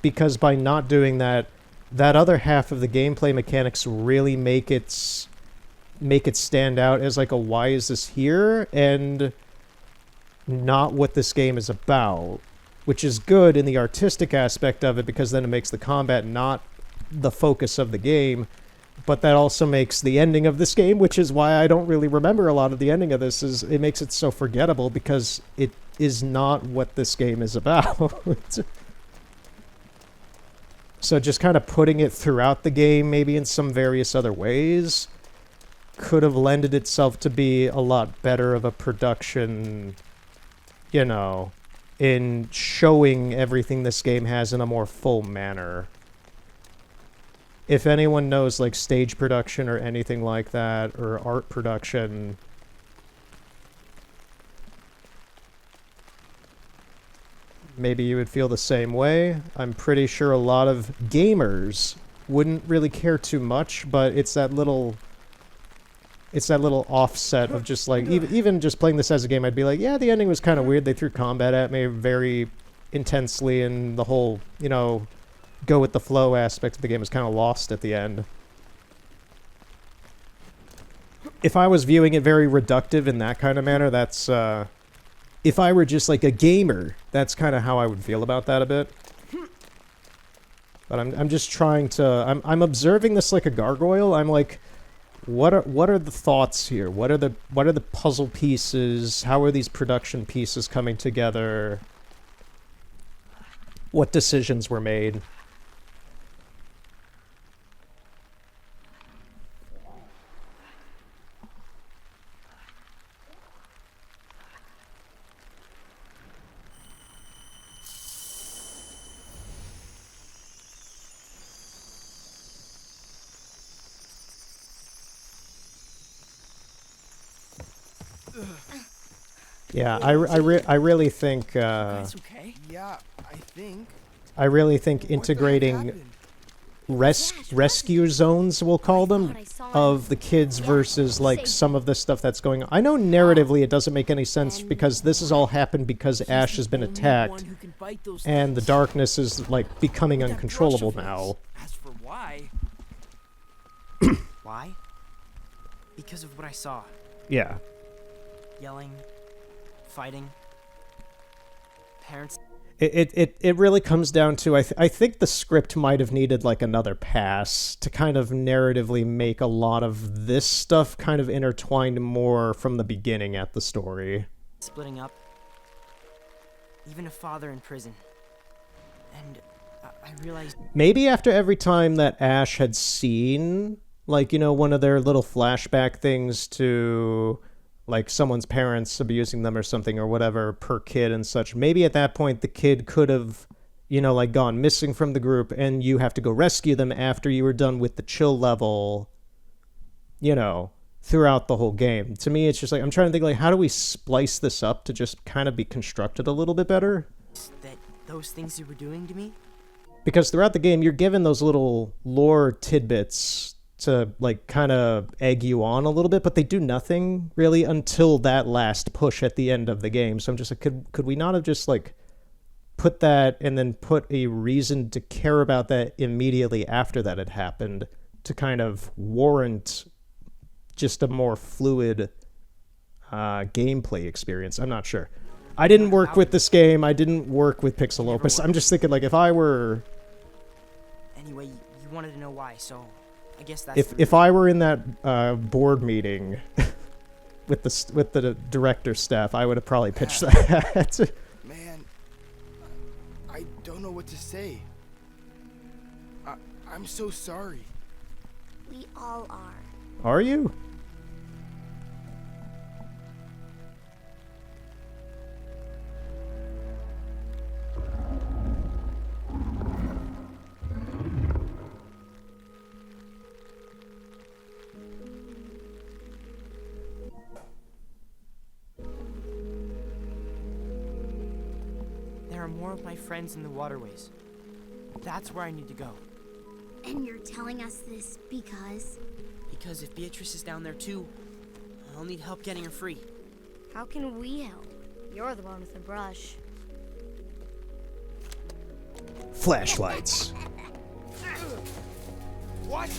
because by not doing that, that other half of the gameplay mechanics really make it stand out as like a why is this here, and not what this game is about, which is good in the artistic aspect of it, because then it makes the combat not the focus of the game. But that also makes the ending of this game, which is why I don't really remember a lot of the ending of this, is it makes it so forgettable because it is not what this game is about. So just kind of putting it throughout the game, maybe in some various other ways, could have lended itself to be a lot better of a production, you know, in showing everything this game has in a more full manner. If anyone knows like stage production or anything like that, or art production, maybe you would feel the same way. I'm pretty sure a lot of gamers wouldn't really care too much, but it's that little offset of just like, even just playing this as a game, I'd be like, yeah, the ending was kind of weird. They threw combat at me very intensely, and the whole, you know, go with the flow aspect of the game is kind of lost at the end. If I was viewing it very reductive in that kind of manner, that's if I were just like a gamer, that's kind of how I would feel about that a bit. But I'm just trying to, I'm observing this like a gargoyle. I'm like, what are the thoughts here? What are the puzzle pieces? How are these production pieces coming together? What decisions were made? Yeah, I really think That's okay. Yeah, I think. I really think integrating rescue zones, we'll call them, of the kids versus like some of the stuff that's going on. I know narratively it doesn't make any sense because this has all happened because Ash has been attacked and the darkness is like becoming uncontrollable now. As for why, Why? Because of what I saw. Yeah. Yelling, fighting, parents. It really comes down to I think the script might have needed like another pass to kind of narratively make a lot of this stuff kind of intertwined more from the beginning at the story. Splitting up. Even a father in prison. And I realized... Maybe after every time that Ash had seen, like, you know, one of their little flashback things to, like, someone's parents abusing them or something or whatever per kid and such, maybe at that point the kid could have, you know, like, gone missing from the group and you have to go rescue them after you were done with the chill level, you know, throughout the whole game. To me, it's just like, I'm trying to think, like, how do we splice this up to just kind of be constructed a little bit better? that those things you were doing to me? Because throughout the game, you're given those little lore tidbits to, like, kind of egg you on a little bit, but they do nothing, really, until that last push at the end of the game. So I'm just like, could we not have just, like, put that and then put a reason to care about that immediately after that had happened to kind of warrant just a more fluid gameplay experience? I'm not sure. I didn't work with this game. I didn't work with Pixel Opus. I'm just thinking, like, if I were... Anyway, you wanted to know why, so I guess that's... If I were in that board meeting with the director's staff, I would have probably pitched that. Man, I don't know what to say. I'm so sorry. We all are. Are you? There are more of my friends in the waterways. That's where I need to go. And you're telling us this because? Because if Beatrice is down there too, I'll need help getting her free. How can we help? You're the one with the brush. Flashlights. What?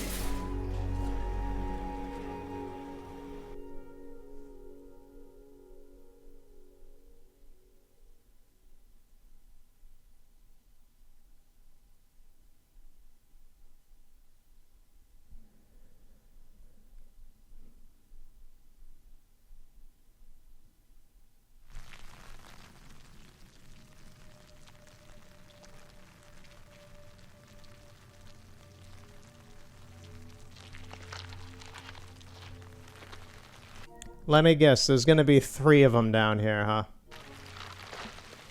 Let me guess, there's gonna be 3 of them down here, huh?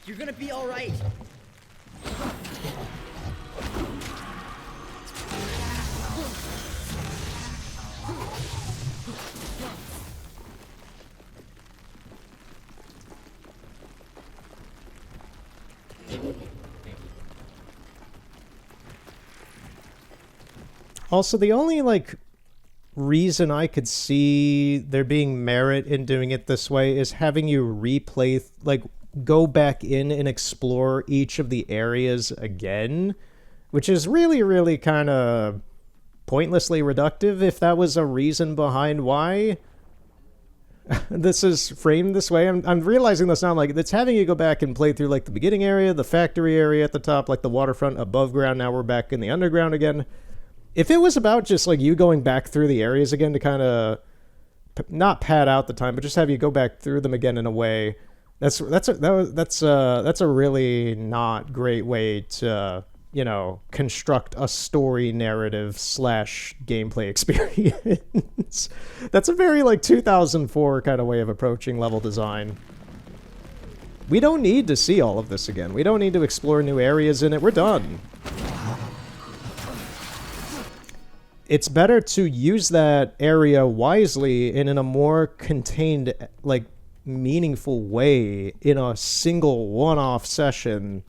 You're gonna be all right. Also, the only, like, reason I could see there being merit in doing it this way is having you replay, like, go back in and explore each of the areas again, which is really, really kind of pointlessly reductive if that was a reason behind why this is framed this way. I'm realizing this now, like, it's having you go back and play through, like, the beginning area, the factory area at the top, like the waterfront above ground. Now we're back in the underground again. If it was about just, like, you going back through the areas again to kind of not pad out the time, but just have you go back through them again in a way, that's a really not great way to, you know, construct a story narrative / gameplay experience. That's a very, like, 2004 kind of way of approaching level design. We don't need to see all of this again. We don't need to explore new areas in it. We're done. It's better to use that area wisely and in a more contained, like, meaningful way in a single one-off session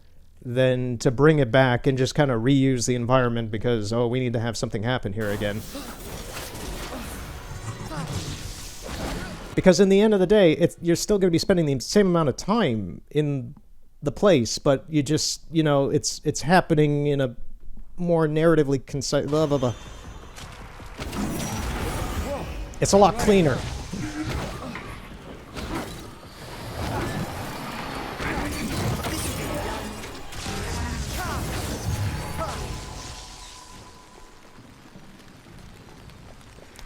than to bring it back and just kind of reuse the environment because, oh, we need to have something happen here again. Because in the end of the day, you're still going to be spending the same amount of time in the place, but you just, you know, it's happening in a more narratively concise... Blah, blah, blah. It's a lot cleaner.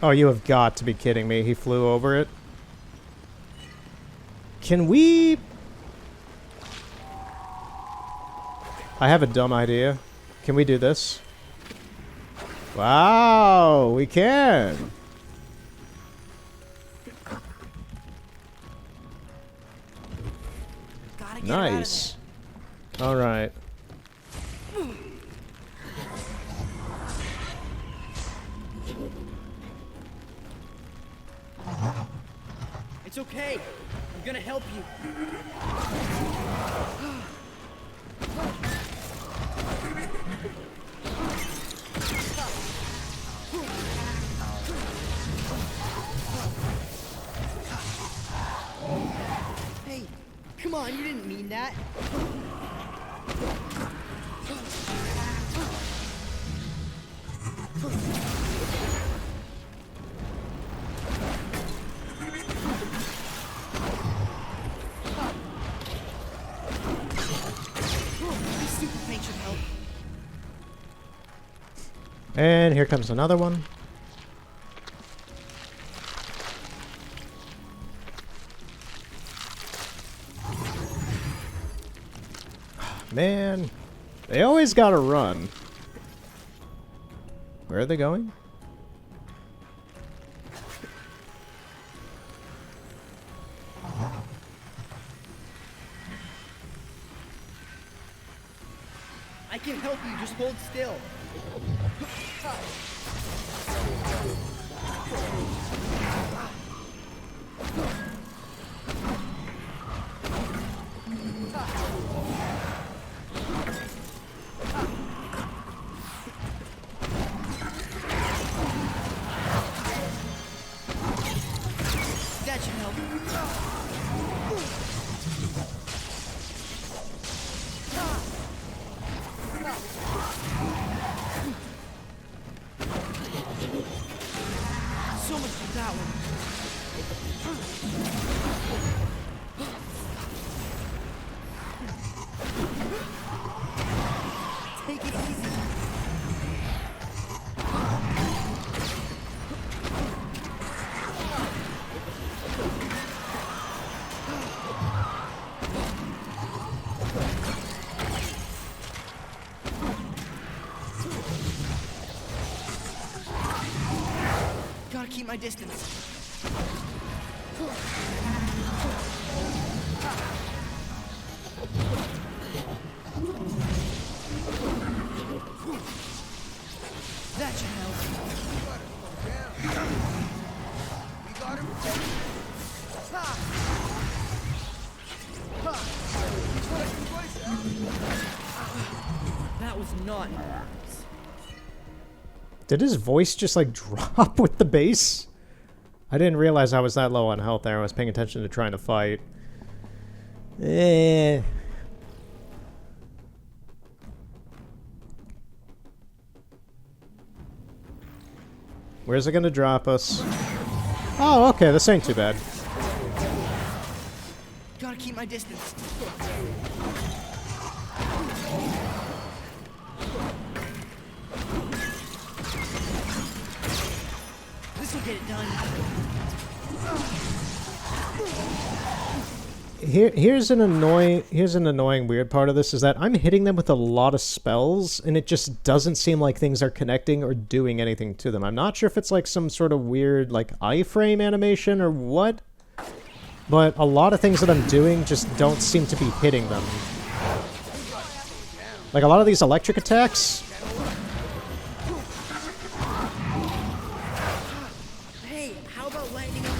Oh, you have got to be kidding me. He flew over it. Can we... I have a dumb idea. Can we do this? Wow, we can. Gotta get Nice. All right. It's okay. I'm gonna help you. Hey, come on, you didn't mean that. And here comes another one. Man, they always gotta run. Where are they going? I can help you, just hold still. That should help. So much for that one. Take it easy. Gotta keep my distance. That should help. You got him? That was not. Did his voice just like drop with the bass? I didn't realize I was that low on health there. I was paying attention to trying to fight. Eh. Where's it gonna drop us? Oh, okay, this ain't too bad. Gotta keep my distance. This'll get it done. Here's an annoying weird part of this is that I'm hitting them with a lot of spells and it just doesn't seem like things are connecting or doing anything to them. I'm not sure if it's like some sort of weird like iframe animation or what, but a lot of things that I'm doing just don't seem to be hitting them. Like a lot of these electric attacks. Hey, how about lightning up?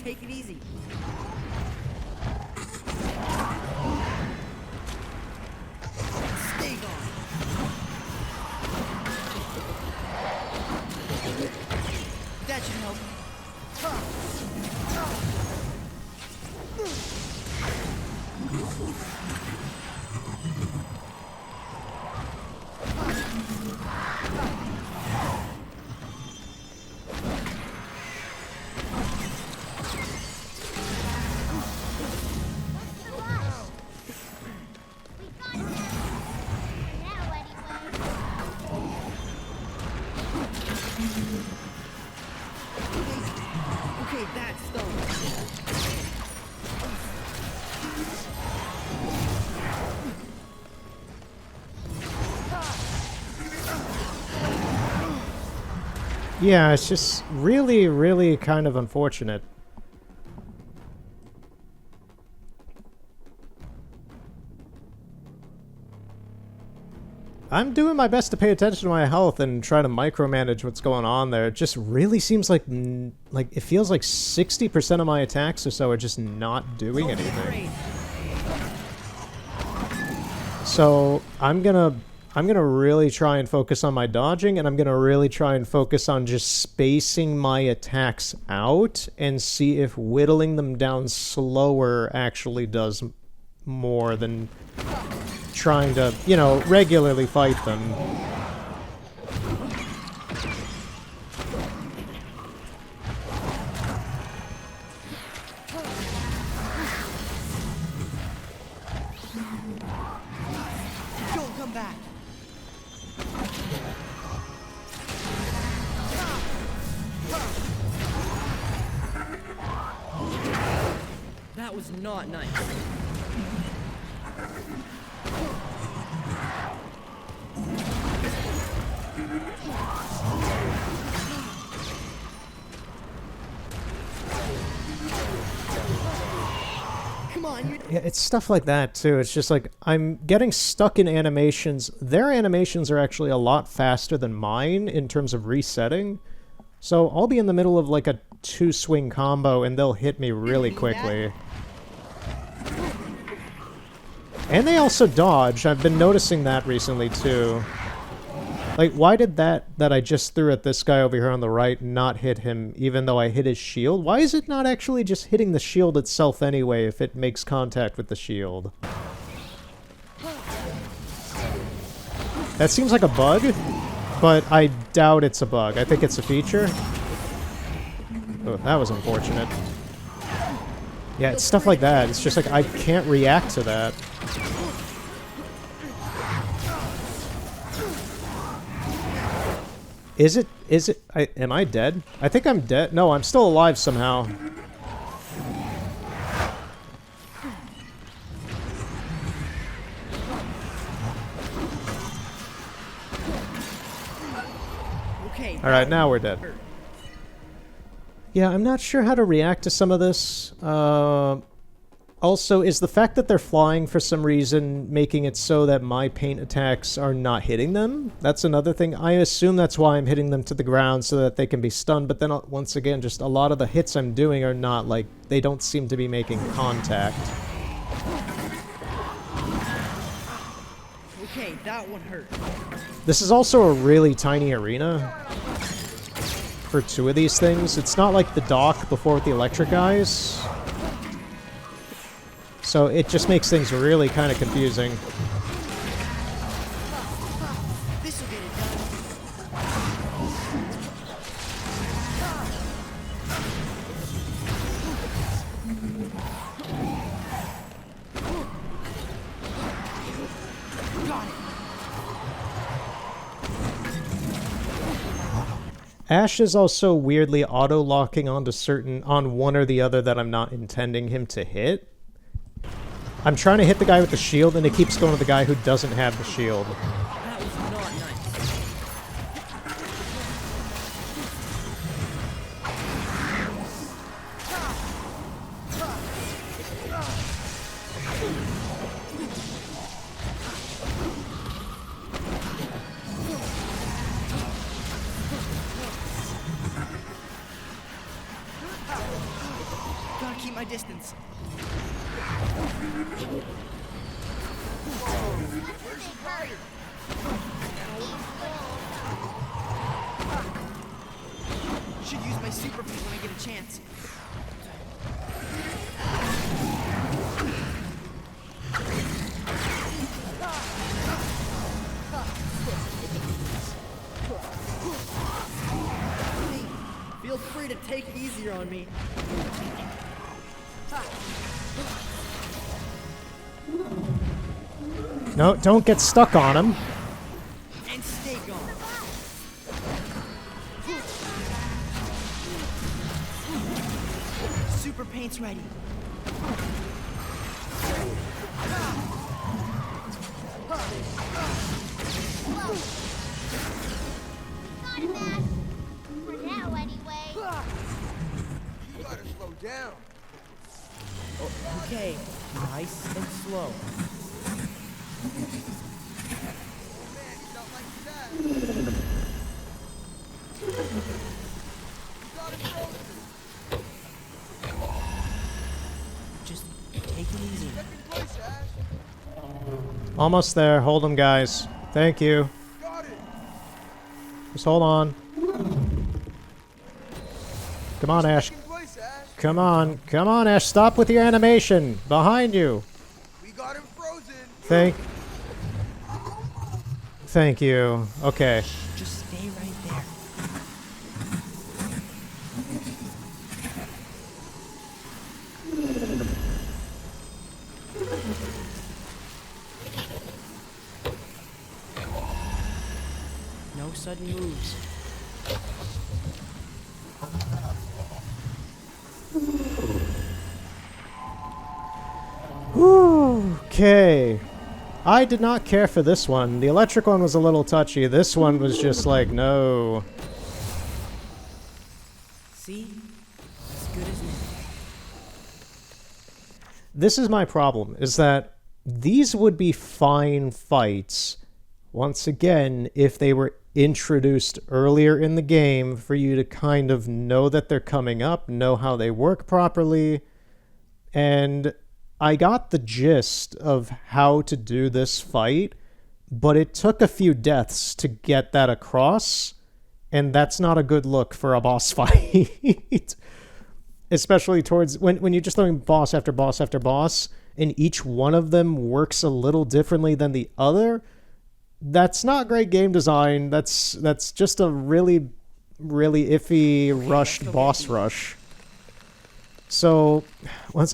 Take it easy. Stay gone. That should help. Okay, that's done. Yeah, it's just really, really kind of unfortunate. I'm doing my best to pay attention to my health and try to micromanage what's going on there. It just really seems like it feels like 60% of my attacks or so are just not doing anything. So I'm gonna really try and focus on my dodging, and I'm gonna really try and focus on just spacing my attacks out and see if whittling them down slower actually does more than trying to, you know, regularly fight them. Don't come back. That was not nice. Come on, you're... Yeah, it's stuff like that too. It's just like I'm getting stuck in animations. Their animations are actually a lot faster than mine in terms of resetting. So I'll be in the middle of like a 2-swing combo and they'll hit me really quickly. And they also dodge. I've been noticing that recently too. Like, why did that I just threw at this guy over here on the right not hit him, even though I hit his shield? Why is it not actually just hitting the shield itself anyway if it makes contact with the shield? That seems like a bug, but I doubt it's a bug. I think it's a feature. Oh, that was unfortunate. Yeah, it's stuff like that. It's just like I can't react to that. Is it, am I dead? I think I'm dead. No, I'm still alive somehow. Okay. Alright, now we're dead. Yeah, I'm not sure how to react to some of this. Also, is the fact that they're flying for some reason making it so that my paint attacks are not hitting them? That's another thing. I assume that's why I'm hitting them to the ground so that they can be stunned, but then once again, just a lot of the hits I'm doing are not, like, they don't seem to be making contact. Okay, that one hurt. This is also a really tiny arena for 2 of these things. It's not like the dock before with the electric eyes. So it just makes things really kind of confusing. This'll get it done. Got it. Ash is also weirdly auto-locking on one or the other that I'm not intending him to hit. I'm trying to hit the guy with the shield, and it keeps going to the guy who doesn't have the shield. That was not nice. my distance. Should use my super feet when I get a chance. Feel free to take it easier on me. No, don't get stuck on him. And stay gone. Super paint's ready. Not a mess. For now, anyway. You gotta slow down. Okay, nice and slow. Man, it's not like that. You gotta throw it. Just take it easy. Second place, Ash. Almost there. Hold him, guys. Thank you. Got it. Just hold on. Come on, Ash. Second place, Ash. Come on. Come on, Ash. Stop with your animation. Behind you. We got him frozen. Thank you. Okay. Just stay right there. No sudden moves. Okay. I did not care for this one. The electric one was a little touchy. This one was just like, no. See? As good as new. This is my problem, is that these would be fine fights, once again, if they were introduced earlier in the game for you to kind of know that they're coming up, know how they work properly, and I got the gist of how to do this fight, but it took a few deaths to get that across, and that's not a good look for a boss fight. Especially towards when you're just throwing boss after boss after boss, and each one of them works a little differently than the other. That's not great game design. That's just a really, really iffy rushed boss rush. So,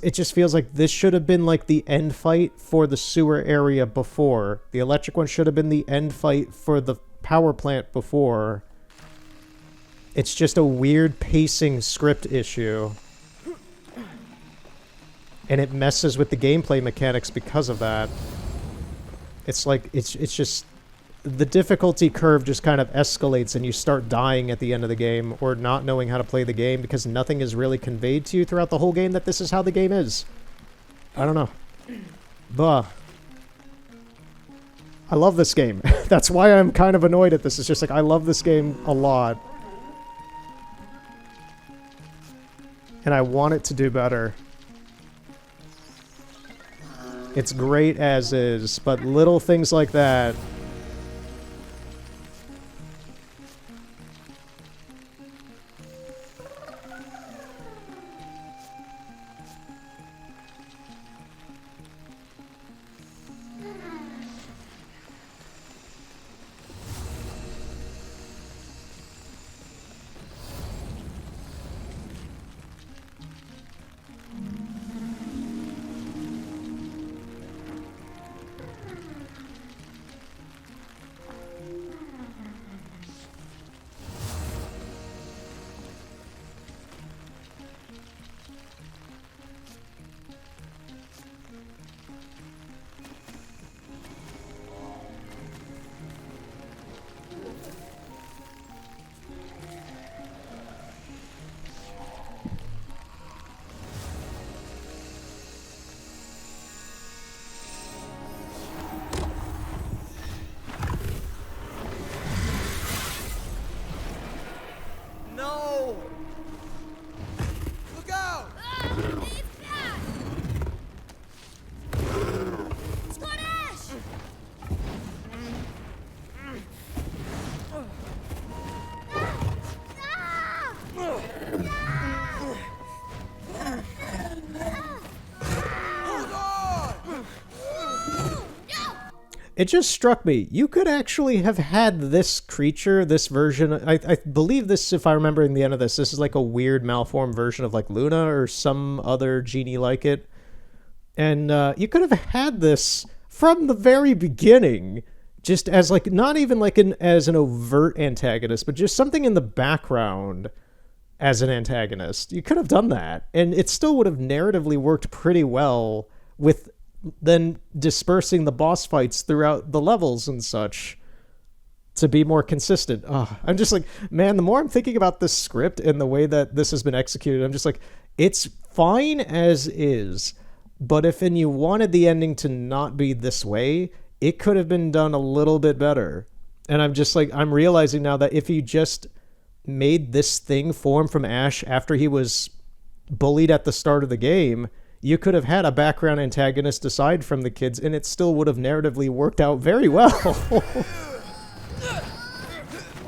it just feels like this should have been like the end fight for the sewer area before. The electric one should have been the end fight for the power plant before. It's just a weird pacing script issue. And it messes with the gameplay mechanics because of that. It's like, it's just... The difficulty curve just kind of escalates and you start dying at the end of the game or not knowing how to play the game because nothing is really conveyed to you throughout the whole game that this is how the game is. I don't know. Buh. I love this game. That's why I'm kind of annoyed at this. It's just like, I love this game a lot. And I want it to do better. It's great as is, but little things like that... it just struck me. You could actually have had this creature, this version. I believe this, if I remember in the end of this is like a weird malformed version of like Luna or some other genie like it. And you could have had this from the very beginning, just as like, not even like as an overt antagonist, but just something in the background as an antagonist. You could have done that, and it still would have narratively worked pretty well with then dispersing the boss fights throughout the levels and such to be more consistent. I'm just like, man, the more I'm thinking about this script and the way that this has been executed, I'm just like, it's fine as is, but if you wanted the ending to not be this way, it could have been done a little bit better. And I'm just like, I'm realizing now that if you just made this thing form from Ash after he was bullied at the start of the game, you could have had a background antagonist aside from the kids, and it still would have narratively worked out very well.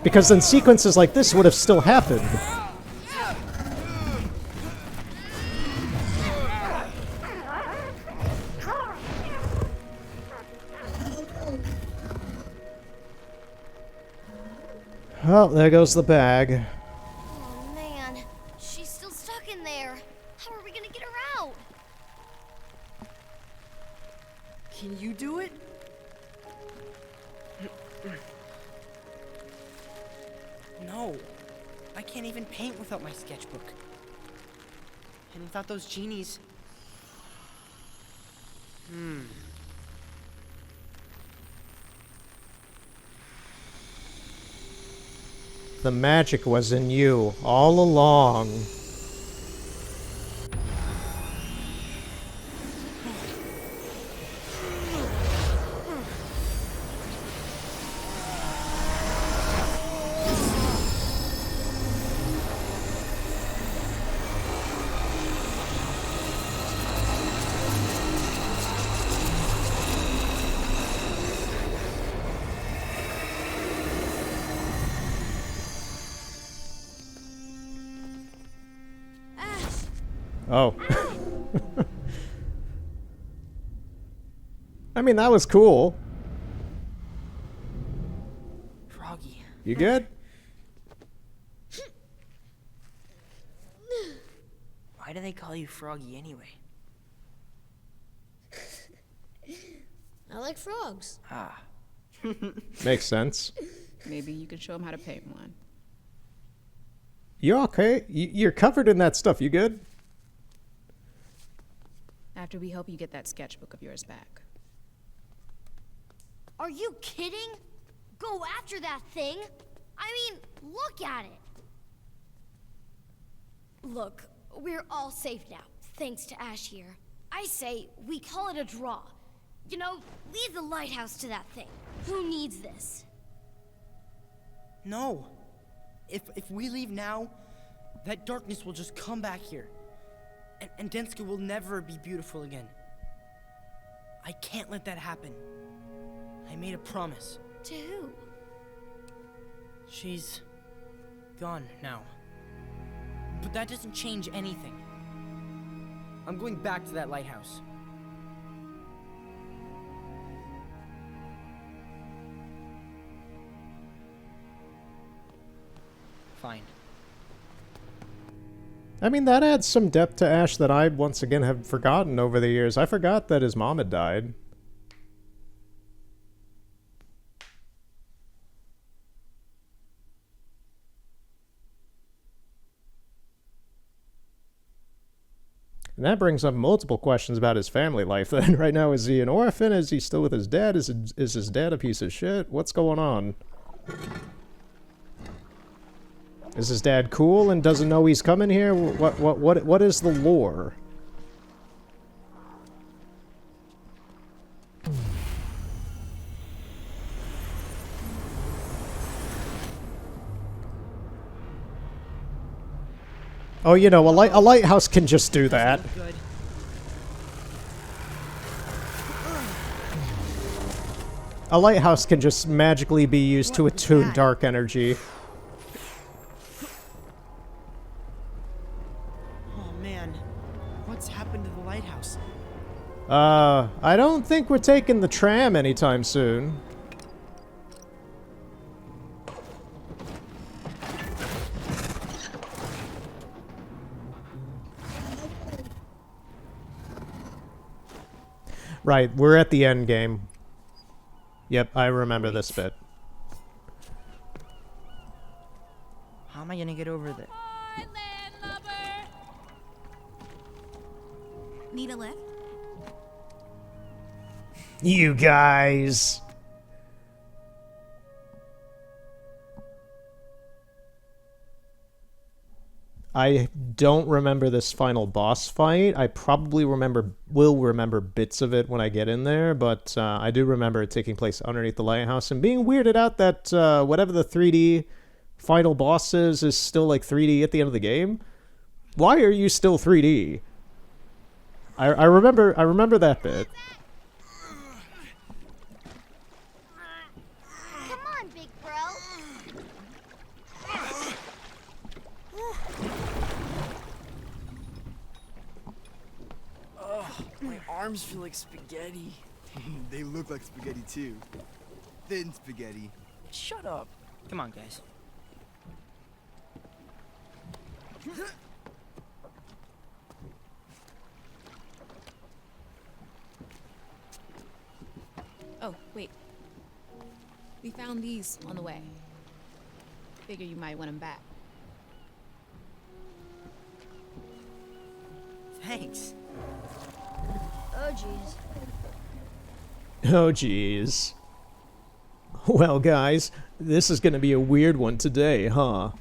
Because then sequences like this would have still happened. Well, there goes the bag. Oh man, she's still stuck in there. How are we gonna get her out? Can you do it? No. I can't even paint without my sketchbook. And without those genies... The magic was in you all along. Oh. I mean, that was cool. Froggy. You good? Why do they call you Froggy anyway? I like frogs. Ah. Makes sense. Maybe you could show him how to paint one. You okay? You're covered in that stuff. You good? After we help you get that sketchbook of yours back. Are you kidding? Go after that thing? I mean, look at it. Look, we're all safe now, thanks to Ash here. I say we call it a draw. You know, leave the lighthouse to that thing. Who needs this? No. If we leave now, that darkness will just come back here. And Denska will never be beautiful again. I can't let that happen. I made a promise. To who? She's gone now. But that doesn't change anything. I'm going back to that lighthouse. Fine. I mean, that adds some depth to Ash that I, once again, have forgotten over the years. I forgot that his mom had died. And that brings up multiple questions about his family life then. Right now, is he an orphan? Is he still with his dad? Is his dad a piece of shit? What's going on? Is his dad cool and doesn't know he's coming here? What is the lore? Oh, you know, a lighthouse can just do that. Good. A lighthouse can just magically be used to attune dark energy. Oh man, what's happened to the lighthouse? I don't think we're taking the tram anytime soon. Right, we're at the end game. Yep, I remember this bit. How am I gonna get over there? Need a lift? You guys. I don't remember this final boss fight. I probably will remember bits of it when I get in there, but I do remember it taking place underneath the lighthouse and being weirded out that whatever the 3D final boss is still like 3D at the end of the game. Why are you still 3D? I remember that bit. Come on, big bro. My arms feel like spaghetti. They look like spaghetti too. Thin spaghetti. Shut up. Come on, guys. Oh, wait. We found these on the way. Figure you might want them back. Thanks. Oh, jeez. Oh, jeez. Well, guys, this is going to be a weird one today, huh?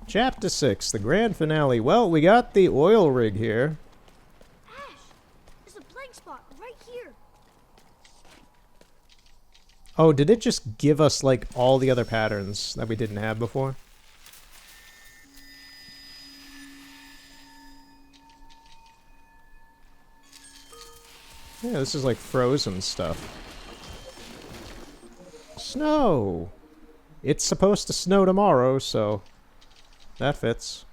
Chapter 6, the grand finale. Well, we got the oil rig here. Ash, there's a blank spot right here. Oh, did it just give us, like, all the other patterns that we didn't have before? Yeah, this is like Frozen stuff. Snow! It's supposed to snow tomorrow, so that fits.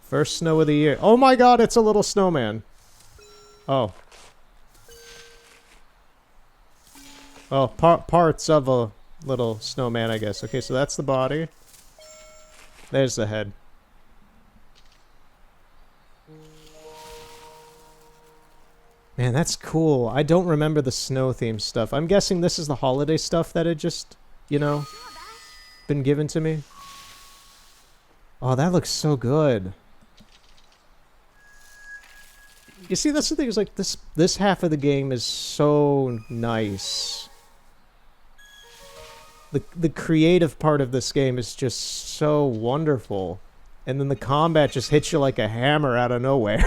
First snow of the year. Oh my god, it's a little snowman. Oh. Well, parts of a little snowman, I guess. Okay, so that's the body. There's the head. Man, that's cool. I don't remember the snow theme stuff. I'm guessing this is the holiday stuff that had just, you know, been given to me. Oh, that looks so good. You see, that's the thing, is like this half of the game is so nice. The creative part of this game is just so wonderful. And then the combat just hits you like a hammer out of nowhere.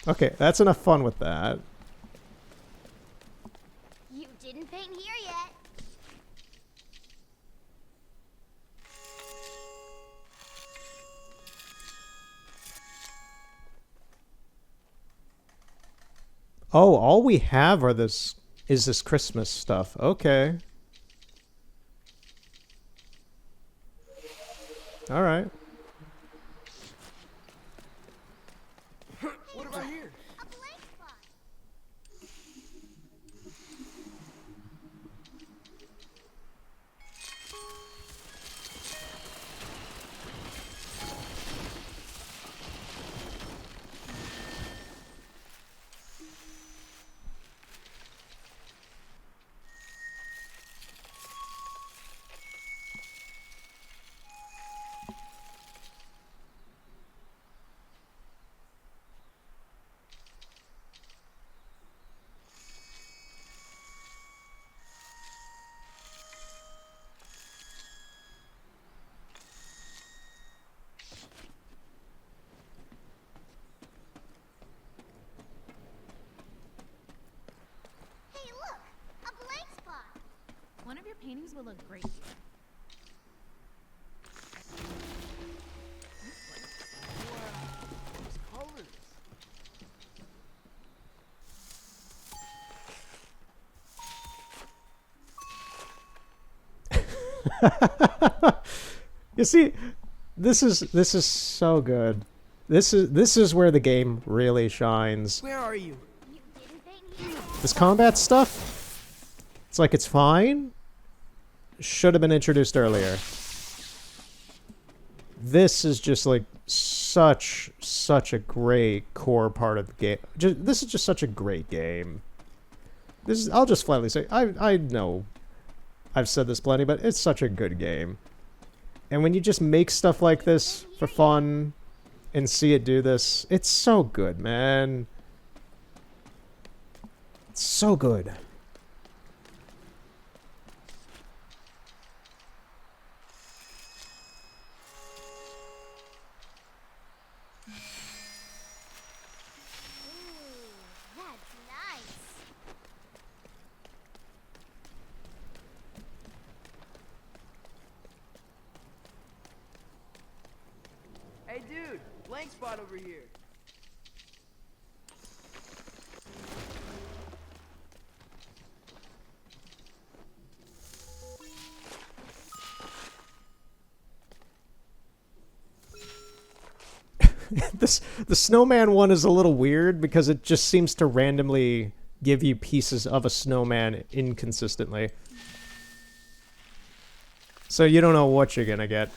Okay, that's enough fun with that. You didn't paint here yet. Oh, all we have are this Christmas stuff. Okay. All right. What about here? A blank spot. Hey, look! A blank spot. One of your paintings will look great here. These colors. You see, this is so good. This is where the game really shines. Where are you? This combat stuff, it's like it's fine. Should have been introduced earlier. This is just like such a great core part of the game. This is just such a great game. I'll just flatly say, I know I've said this plenty, but it's such a good game. And when you just make stuff like this for fun and see it do this, it's so good, man. It's so good. That's nice. Hey, dude, blank spot over here. The snowman one is a little weird because it just seems to randomly give you pieces of a snowman inconsistently. So you don't know what you're gonna get.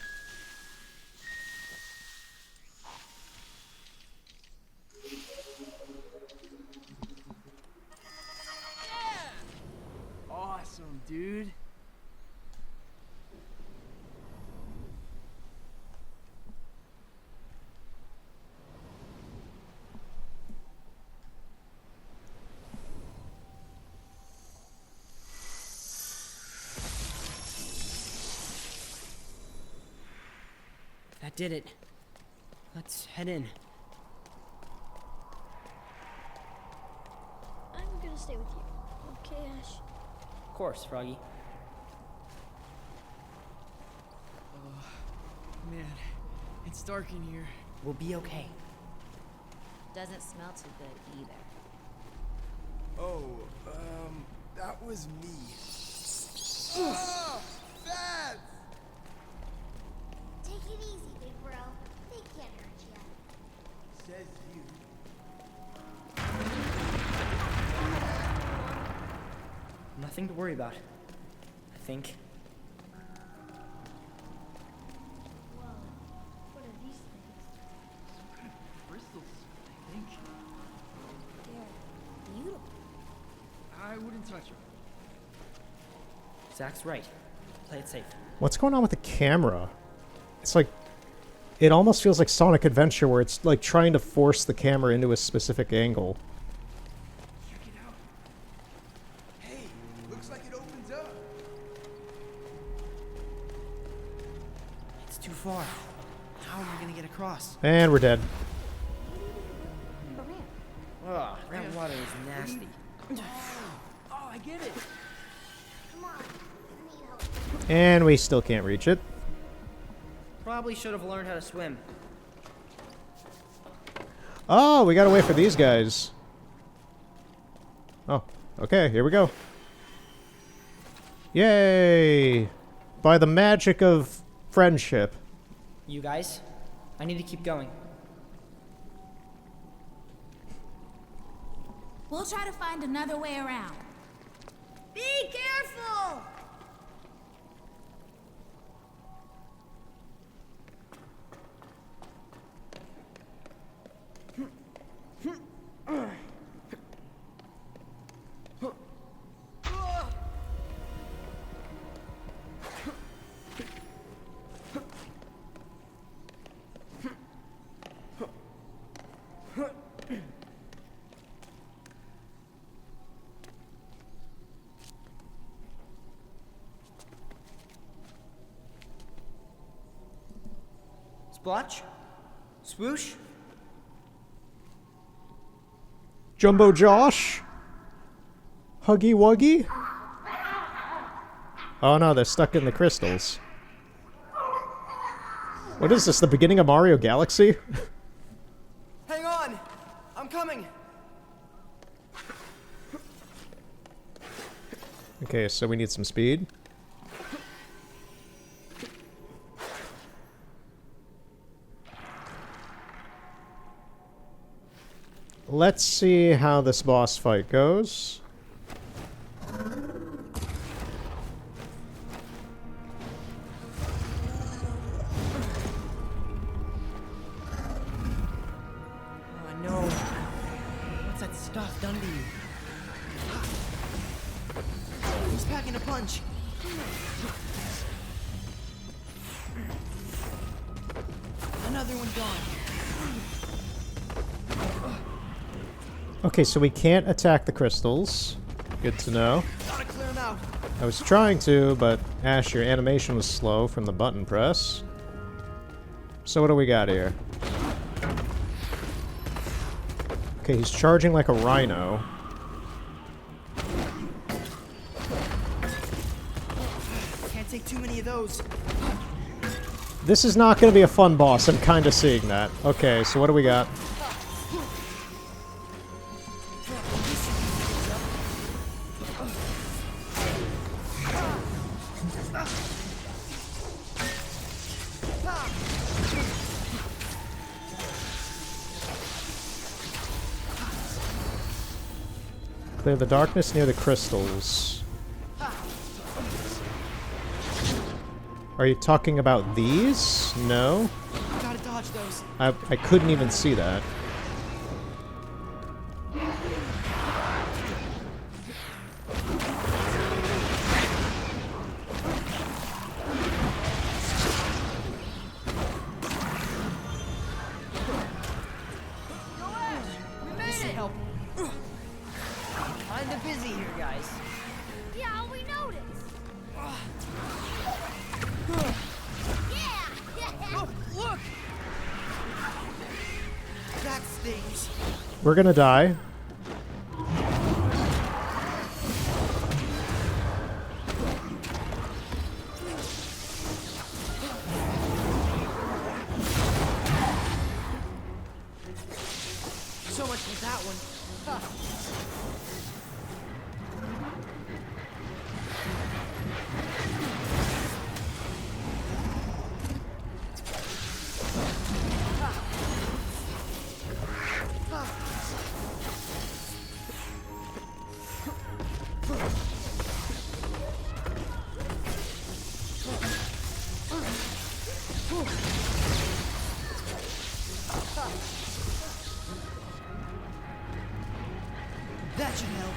Awesome, dude. That did it. Let's head in. I'm gonna stay with you. Okay, Ash? Of course, Froggy. Man, it's dark in here. We'll be okay. Doesn't smell too good either. Oh, that was me. Ah, Fats! Take it easy, big bro. They can't hurt you. Says you. Nothing to worry about. I think. Whoa. What are these things? Crystals, I think. They're beautiful. I wouldn't touch them. Zach's right. Play it safe. What's going on with the camera? It's like, it almost feels like Sonic Adventure where it's like trying to force the camera into a specific angle. Check it out. Hey, looks like it opens up. It's too far. How are we gonna get across? And we're dead. Ugh, that water is nasty. Oh, I get it. Come on. I need help. And we still can't reach it. Probably should have learned how to swim. Oh, we gotta wait for these guys. Oh, okay, here we go. Yay! By the magic of friendship. You guys, I need to keep going. We'll try to find another way around. Be careful! Splotch? Swoosh? Jumbo Josh? Huggy Wuggy? Oh no, they're stuck in the crystals. What is this, the beginning of Mario Galaxy? Hang on! I'm coming! Okay, so we need some speed. let's see how this boss fight goes. Oh no. What's that stuff done to you? He's packing a punch. Another one gone. Okay, so we can't attack the crystals. Good to know. Gotta clear him out. I was trying to, but Ash, your animation was slow from the button press. So what do we got here? Okay, he's charging like a rhino. Can't take too many of those. This is not going to be a fun boss. I'm kind of seeing that. Okay, so what do we got? Clear the darkness near the crystals. Are you talking about these? No. Gotta dodge those. I couldn't even see that. This should help. Kinda busy here, guys. Yeah, we noticed. Oh, look! That stings. We're gonna die. So much for that one. That should help.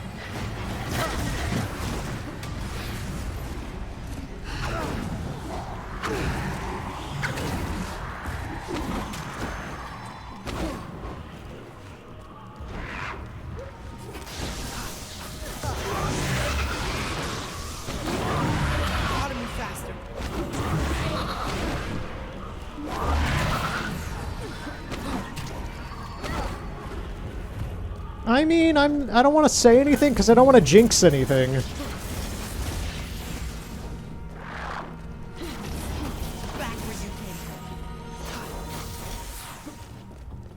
Gotta move faster. I mean, I don't want to say anything because I don't want to jinx anything. Back where you came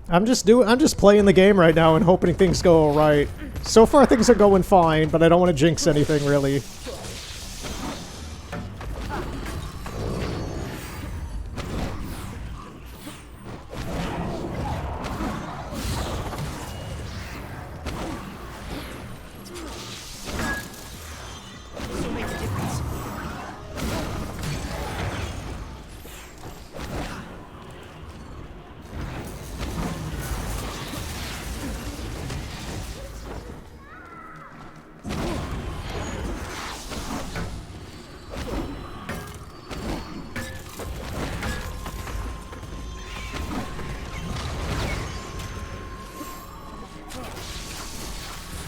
from. I'm just playing the game right now and hoping things go all right. So far things are going fine, but I don't want to jinx anything really. This will make a difference.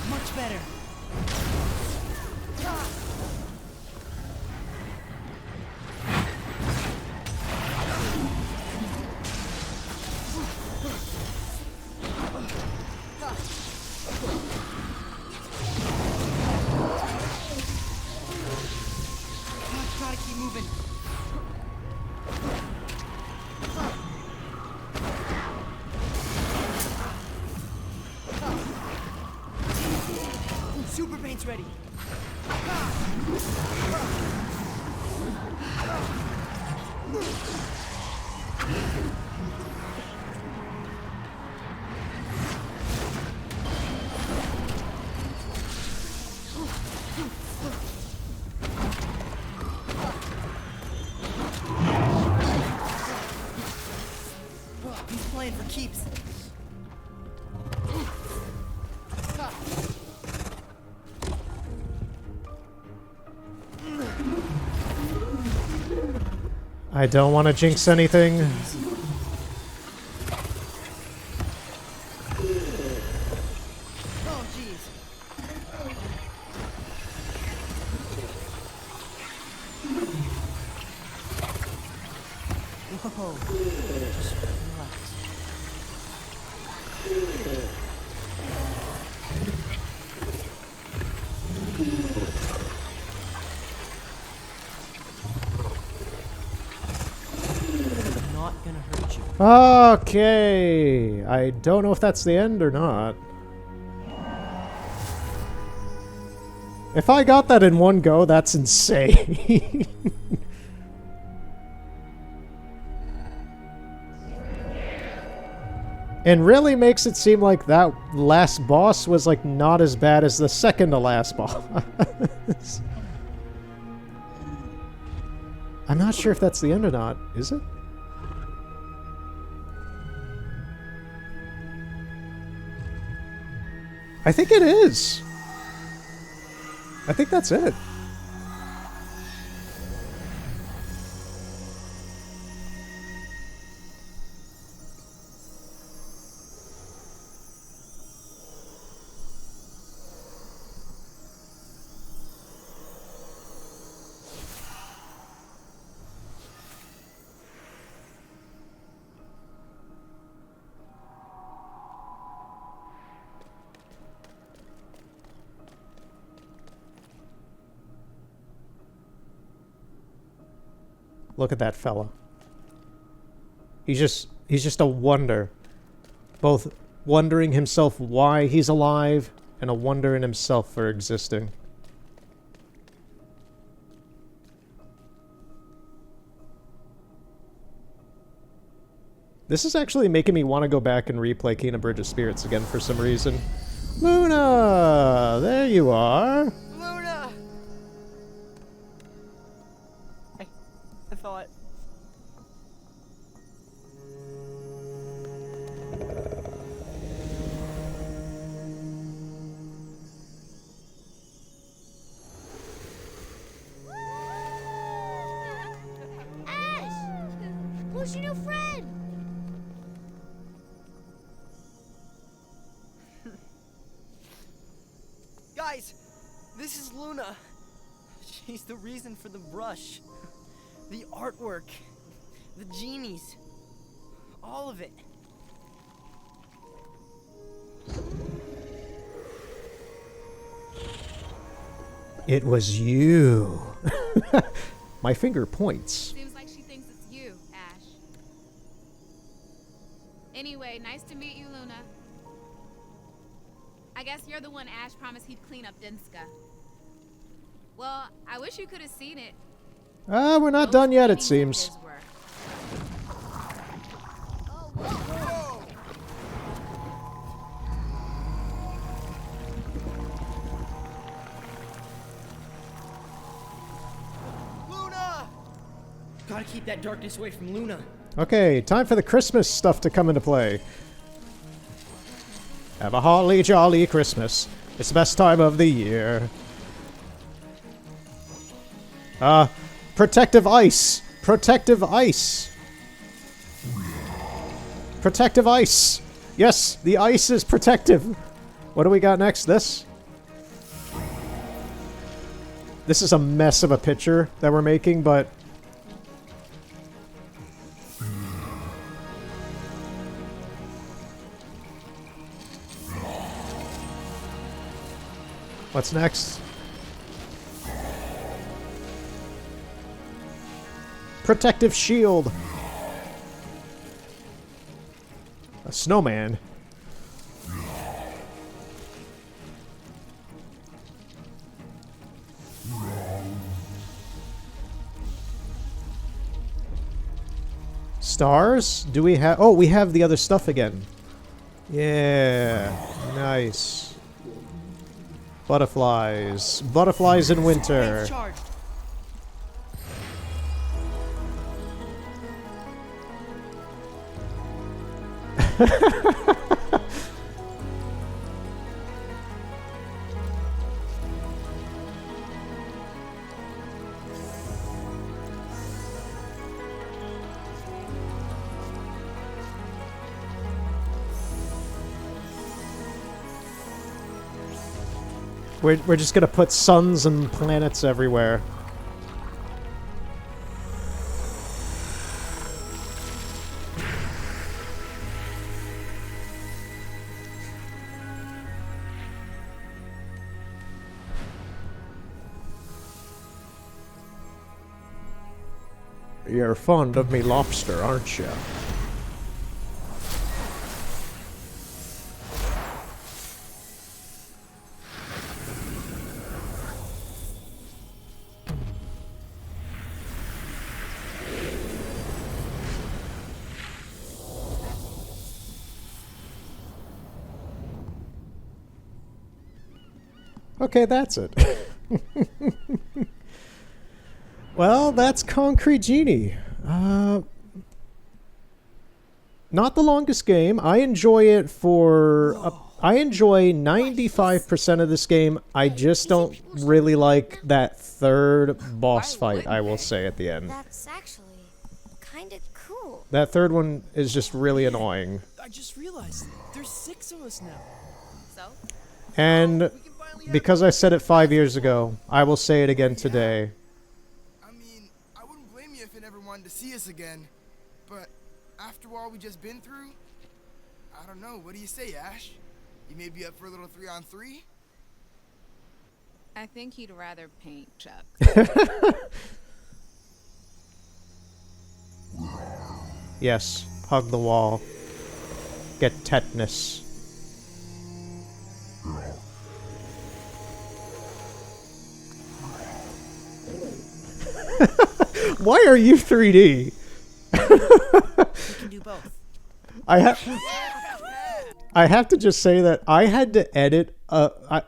Much better. Gotta keep moving. Super paint's ready. playing for keeps. I don't want to jinx anything. Oh, jeez. Whoa. Just relax. I'm not gonna hurt you. Okay. I don't know if that's the end or not. If I got that in one go, that's insane. And really makes it seem like that last boss was like not as bad as the second to last boss. I'm not sure if that's the end or not, is it? I think it is. I think that's it. Look at that fella. He's just a wonder. Both wondering himself why he's alive and a wonder in himself for existing. This is actually making me want to go back and replay Kena Bridge of Spirits again for some reason. Luna! There you are! Luna! I thought... Ash! Who's your new friend? Guys, this is Luna. She's the reason for the brush, the artwork, the genies, all of it. It was you. My finger points. Seems like she thinks it's you, Ash. Anyway, nice to meet you, Luna. I guess you're the one Ash promised he'd clean up Denska. Well, I wish you could have seen it. We're not done yet, it seems. Luna! Gotta keep that darkness away from Luna. Okay, time for the Christmas stuff to come into play. Have a holly jolly Christmas. It's the best time of the year. Protective ice! Protective ice! Protective ice! Yes, the ice is protective! What do we got next? This? This is a mess of a picture that we're making, but... What's next? Protective shield. A snowman. Stars? Do we have... Oh, we have the other stuff again. Yeah. Nice. Butterflies. Butterflies in winter. Fate's charged. We're just gonna put suns and planets everywhere. You're fond of me lobster, aren't you? Okay, that's it. Well, that's Concrete Genie. Not the longest game. I enjoy it for... I enjoy 95% of this game. I just don't really like that third boss fight, I will say, at the end. That's actually kind of cool. That third one is just really annoying. I just realized there's 6 of us now. So? And because I said it 5 years ago, I will say it again today. I mean, I wouldn't blame you if you never wanted to see us again. But after all we just been through, I don't know. What do you say, Ash? You may be up for a little 3-on-3? I think he'd rather paint Chuck. Yes, hug the wall. Get tetanus. Why are you 3D? We can do both. I have to just say that I had to edit.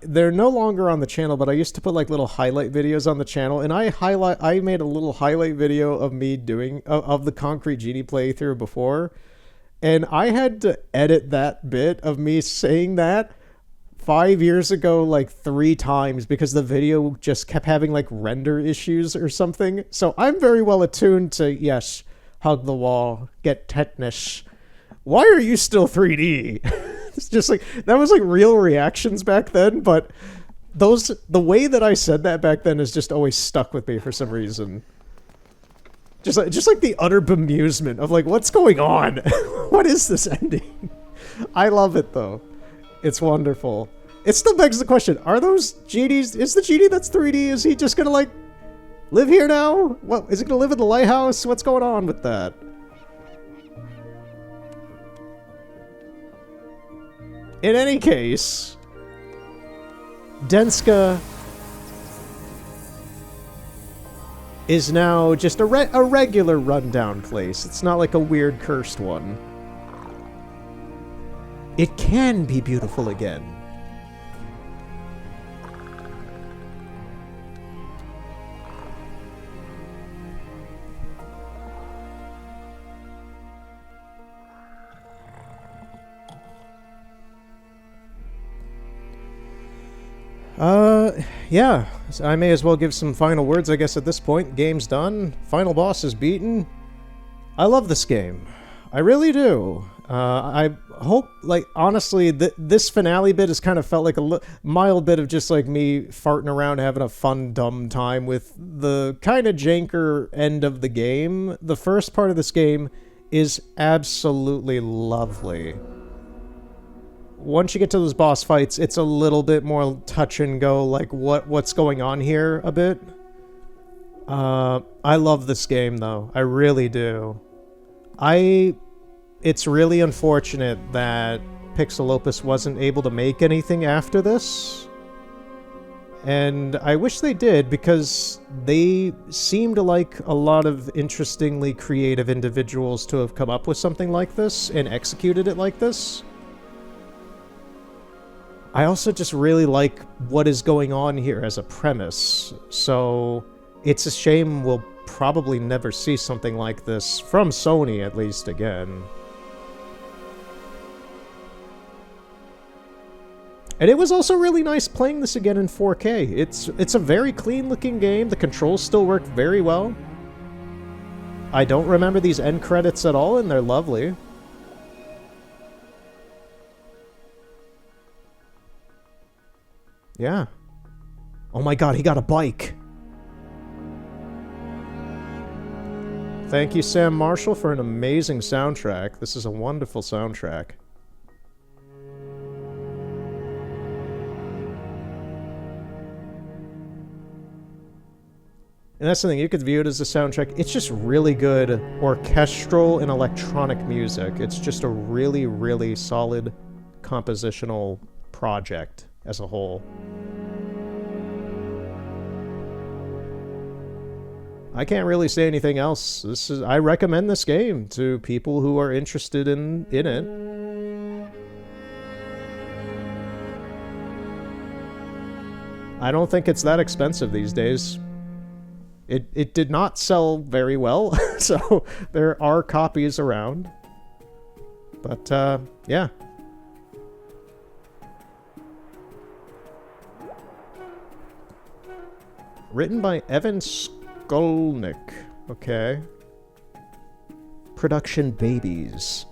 They're no longer on the channel, but I used to put like little highlight videos on the channel, and I made a little highlight video of me doing of the Concrete Genie playthrough before, and I had to edit that bit of me saying that 5 years ago like 3 times because the video just kept having like render issues or something. So I'm very well attuned to, yes, hug the wall, get tetanus. Why are you still 3D? It's just like, that was like real reactions back then, but the way that I said that back then has just always stuck with me for some reason. Just like the utter bemusement of like, what's going on? What is this ending? I love it though. It's wonderful. It still begs the question, are those genies, is the genie that's 3D, is he just gonna like live here now? What, is he gonna live in the lighthouse? What's going on with that? In any case, Denska is now just a regular rundown place. It's not like a weird cursed one. It can be beautiful again. Yeah, so I may as well give some final words, I guess, at this point. Game's done. Final boss is beaten. I love this game. I really do. I hope, like, honestly, this finale bit has kind of felt like a mild bit of just, like, me farting around having a fun, dumb time with the kind of janker end of the game. The first part of this game is absolutely lovely. Once you get to those boss fights, it's a little bit more touch and go, like what's going on here a bit. I love this game though. I really do. It's really unfortunate that Pixel Opus wasn't able to make anything after this. And I wish they did, because they seem to like a lot of interestingly creative individuals to have come up with something like this and executed it like this. I also just really like what is going on here as a premise, so it's a shame we'll probably never see something like this, from Sony at least, again. And it was also really nice playing this again in 4K. It's a very clean-looking game. The controls still work very well. I don't remember these end credits at all, and they're lovely. Yeah. Oh my god, he got a bike! Thank you, Sam Marshall, for an amazing soundtrack. This is a wonderful soundtrack. And that's the thing, you could view it as a soundtrack. It's just really good orchestral and electronic music. It's just a really, really solid compositional project as a whole. I can't really say anything else. I recommend this game to people who are interested in it. I don't think it's that expensive these days. It did not sell very well, so there are copies around. But, yeah. Written by Evan Skolnick. Okay. Production Babies.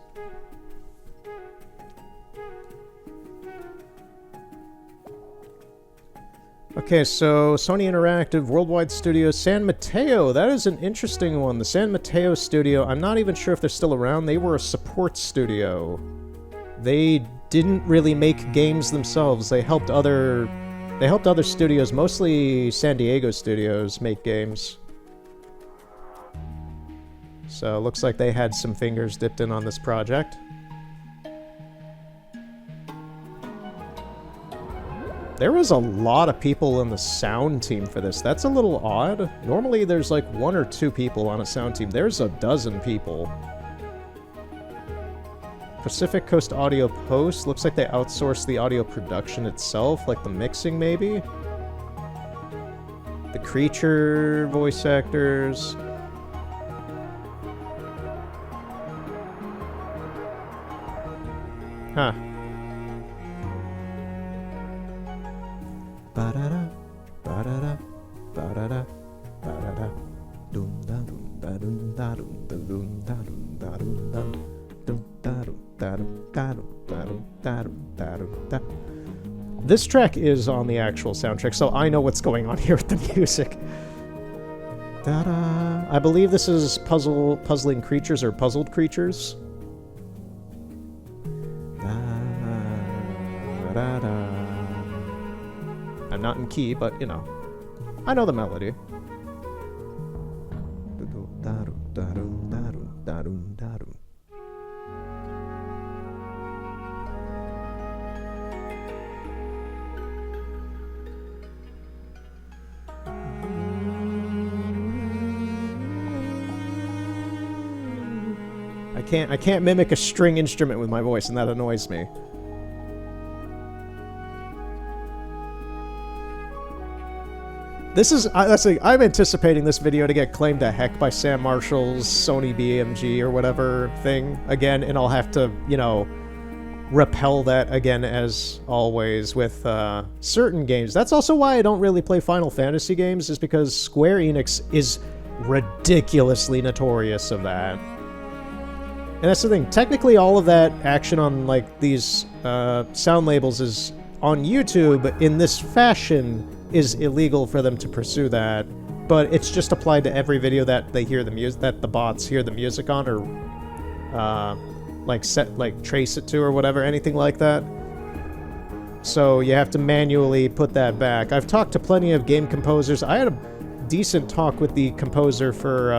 Okay, so Sony Interactive, Worldwide Studios, San Mateo. That is an interesting one. The San Mateo studio, I'm not even sure if they're still around. They were a support studio. They didn't really make games themselves. They helped other studios, mostly San Diego studios, make games. So, looks like they had some fingers dipped in on this project. There was a lot of people in the sound team for this. That's a little odd. Normally there's like 1 or 2 people on a sound team. There's a dozen people. Pacific Coast Audio Post. Looks like they outsourced the audio production itself, like the mixing maybe. The creature voice actors. Huh. Ba-da-da, ba-da-da, ba-da-da, ba-da-da, This track is on the actual soundtrack, so I know what's going on here with the music. Da-da. I believe this is puzzling creatures or puzzled creatures. Da-da-da. I'm not in key, but, you know, I know the melody. I can't mimic a string instrument with my voice, and that annoys me. This is, I'm anticipating this video to get claimed to heck by Sam Marshall's Sony BMG or whatever thing again, and I'll have to, you know, repel that again as always with certain games. That's also why I don't really play Final Fantasy games, is because Square Enix is ridiculously notorious of that. And that's the thing, technically all of that action on, like, these sound labels is on YouTube in this fashion is illegal for them to pursue that, but it's just applied to every video that they hear the music, that the bots hear the music on, or trace it to or whatever, anything like that. So you have to manually put that back. I've talked to plenty of game composers. I had a decent talk with the composer for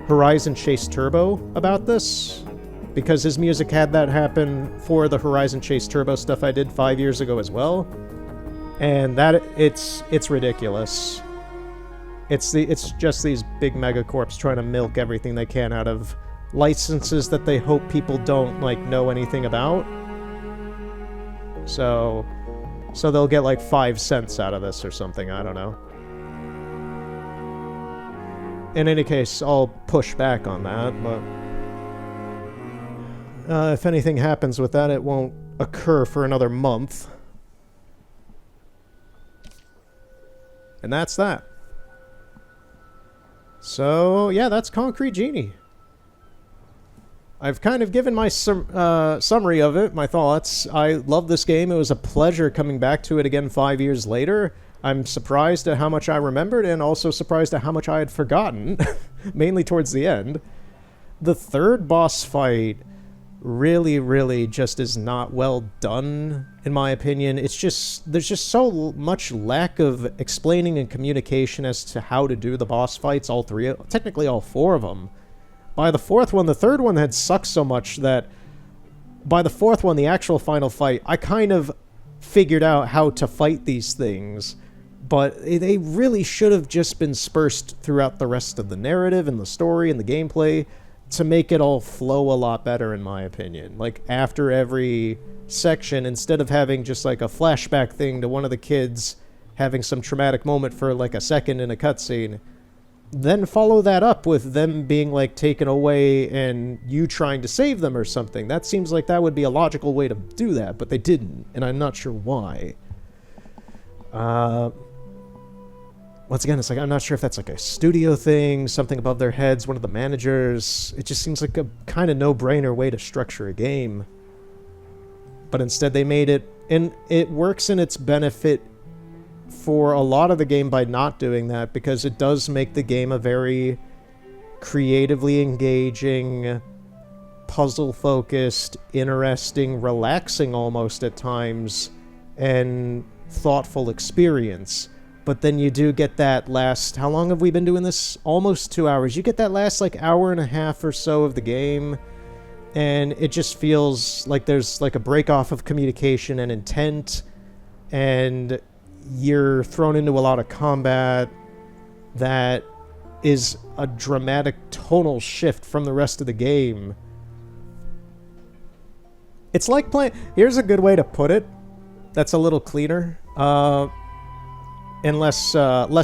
Horizon Chase Turbo about this, because his music had that happen for the Horizon Chase Turbo stuff I did 5 years ago as well. And that it's ridiculous. It's just these big megacorps trying to milk everything they can out of licenses that they hope people don't like know anything about. So they'll get like 5 cents out of this or something, I don't know. In any case, I'll push back on that, but if anything happens with that, it won't occur for another month. And that's that. So, yeah, that's Concrete Genie. I've kind of given my summary of it, my thoughts. I love this game. It was a pleasure coming back to it again 5 years later. I'm surprised at how much I remembered and also surprised at how much I had forgotten, mainly towards the end. The third boss fight really just is not well done, in my opinion. It's just, there's just so much lack of explaining and communication as to how to do the boss fights, all three, technically all four of them. By the fourth one, the third one had sucked so much that by the fourth one, the actual final fight, I kind of figured out how to fight these things, but they really should have just been dispersed throughout the rest of the narrative and the story and the gameplay to make it all flow a lot better, in my opinion. Like, after every section, instead of having just like a flashback thing to one of the kids having some traumatic moment for like a second in a cutscene, then follow that up with them being like taken away and you trying to save them or something. That seems like that would be a logical way to do that, but they didn't, and I'm not sure why. Once again, it's like, I'm not sure if that's like a studio thing, something above their heads, one of the managers. It just seems like a kind of no-brainer way to structure a game. But instead they made it, and it works in its benefit for a lot of the game by not doing that, because it does make the game a very creatively engaging, puzzle-focused, interesting, relaxing almost at times, and thoughtful experience. But then you do get that last... How long have we been doing this? Almost 2 hours. You get that last, like, hour and a half or so of the game, and it just feels like there's, like, a break-off of communication and intent, and you're thrown into a lot of combat that is a dramatic tonal shift from the rest of the game. It's like playing... Here's a good way to put it that's a little cleaner. And less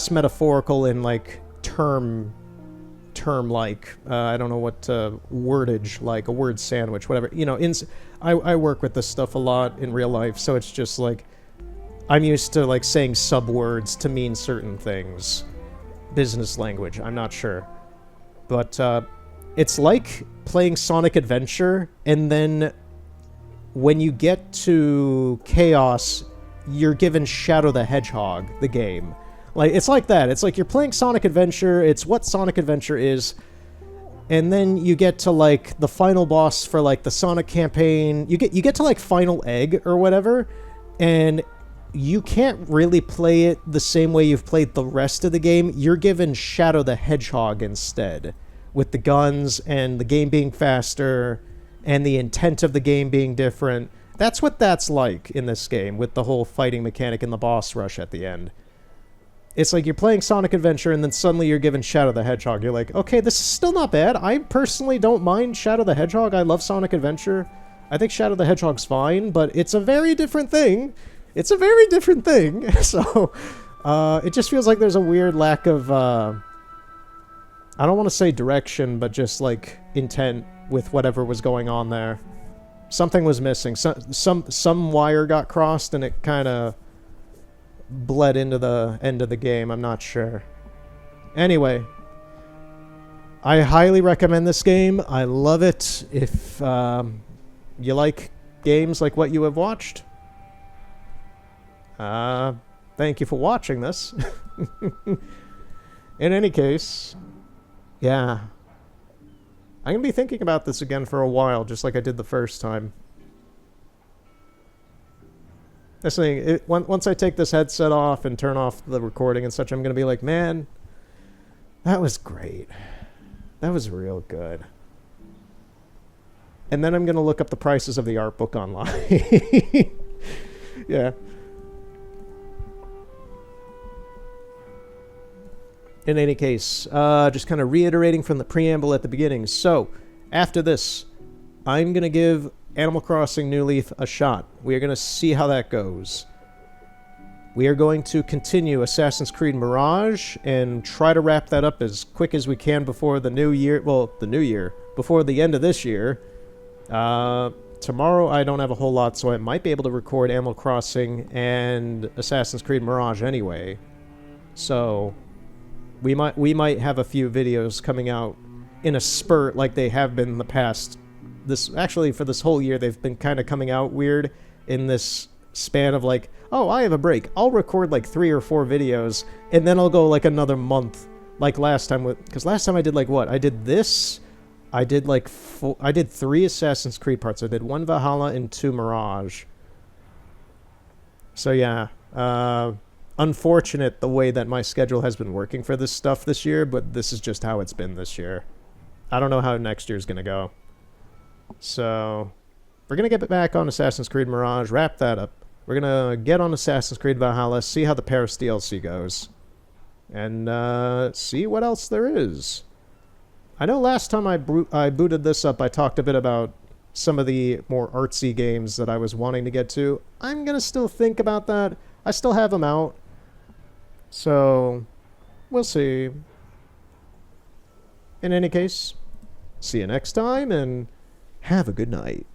metaphorical in, like, term-like. I don't know what wordage, like a word sandwich, whatever. You know, I work with this stuff a lot in real life, so it's just, like, I'm used to, like, saying subwords to mean certain things. Business language, I'm not sure. But, it's like playing Sonic Adventure, and then when you get to Chaos, you're given Shadow the Hedgehog, the game. Like, it's like that. It's like you're playing Sonic Adventure, it's what Sonic Adventure is, and then you get to, like, the final boss for, like, the Sonic campaign. You get to, like, Final Egg or whatever, and you can't really play it the same way you've played the rest of the game. You're given Shadow the Hedgehog instead, with the guns and the game being faster and the intent of the game being different. That's what that's like in this game, with the whole fighting mechanic and the boss rush at the end. It's like you're playing Sonic Adventure, and then suddenly you're given Shadow the Hedgehog. You're like, okay, this is still not bad. I personally don't mind Shadow the Hedgehog. I love Sonic Adventure. I think Shadow the Hedgehog's fine, but it's a very different thing. It's a very different thing. So, it just feels like there's a weird lack of, I don't want to say direction, but just, like, intent with whatever was going on there. Something was missing. Some wire got crossed, and it kind of bled into the end of the game. I'm not sure. Anyway, I highly recommend this game. I love it. If you like games like what you have watched, thank you for watching this. In any case, yeah. I'm going to be thinking about this again for a while, just like I did the first time. That's the thing, once I take this headset off and turn off the recording and such, I'm going to be like, man, that was great. That was real good. And then I'm going to look up the prices of the art book online. Yeah. In any case, just kind of reiterating from the preamble at the beginning. So, after this, I'm going to give Animal Crossing New Leaf a shot. We are going to see how that goes. We are going to continue Assassin's Creed Mirage and try to wrap that up as quick as we can before the new year. Well, the new year. Before the end of this year. Tomorrow I don't have a whole lot, so I might be able to record Animal Crossing and Assassin's Creed Mirage anyway. So we might have a few videos coming out in a spurt like they have been in the past. Actually, for this whole year, they've been kind of coming out weird in this span of like, oh, I have a break. I'll record like 3 or 4 videos, and then I'll go like another month, like last time because last time I did like what? I did this. I did like I did 3 Assassin's Creed parts. I did 1 Valhalla and 2 Mirage. So yeah, unfortunate the way that my schedule has been working for this stuff this year, but this is just how it's been this year. I don't know how next year's gonna go. So we're going to get back on Assassin's Creed Mirage, wrap that up. We're going to get on Assassin's Creed Valhalla, see how the Paris DLC goes, and see what else there is. I know last time I booted this up, I talked a bit about some of the more artsy games that I was wanting to get to. I'm going to still think about that. I still have them out. So, we'll see. In any case, see you next time, and have a good night.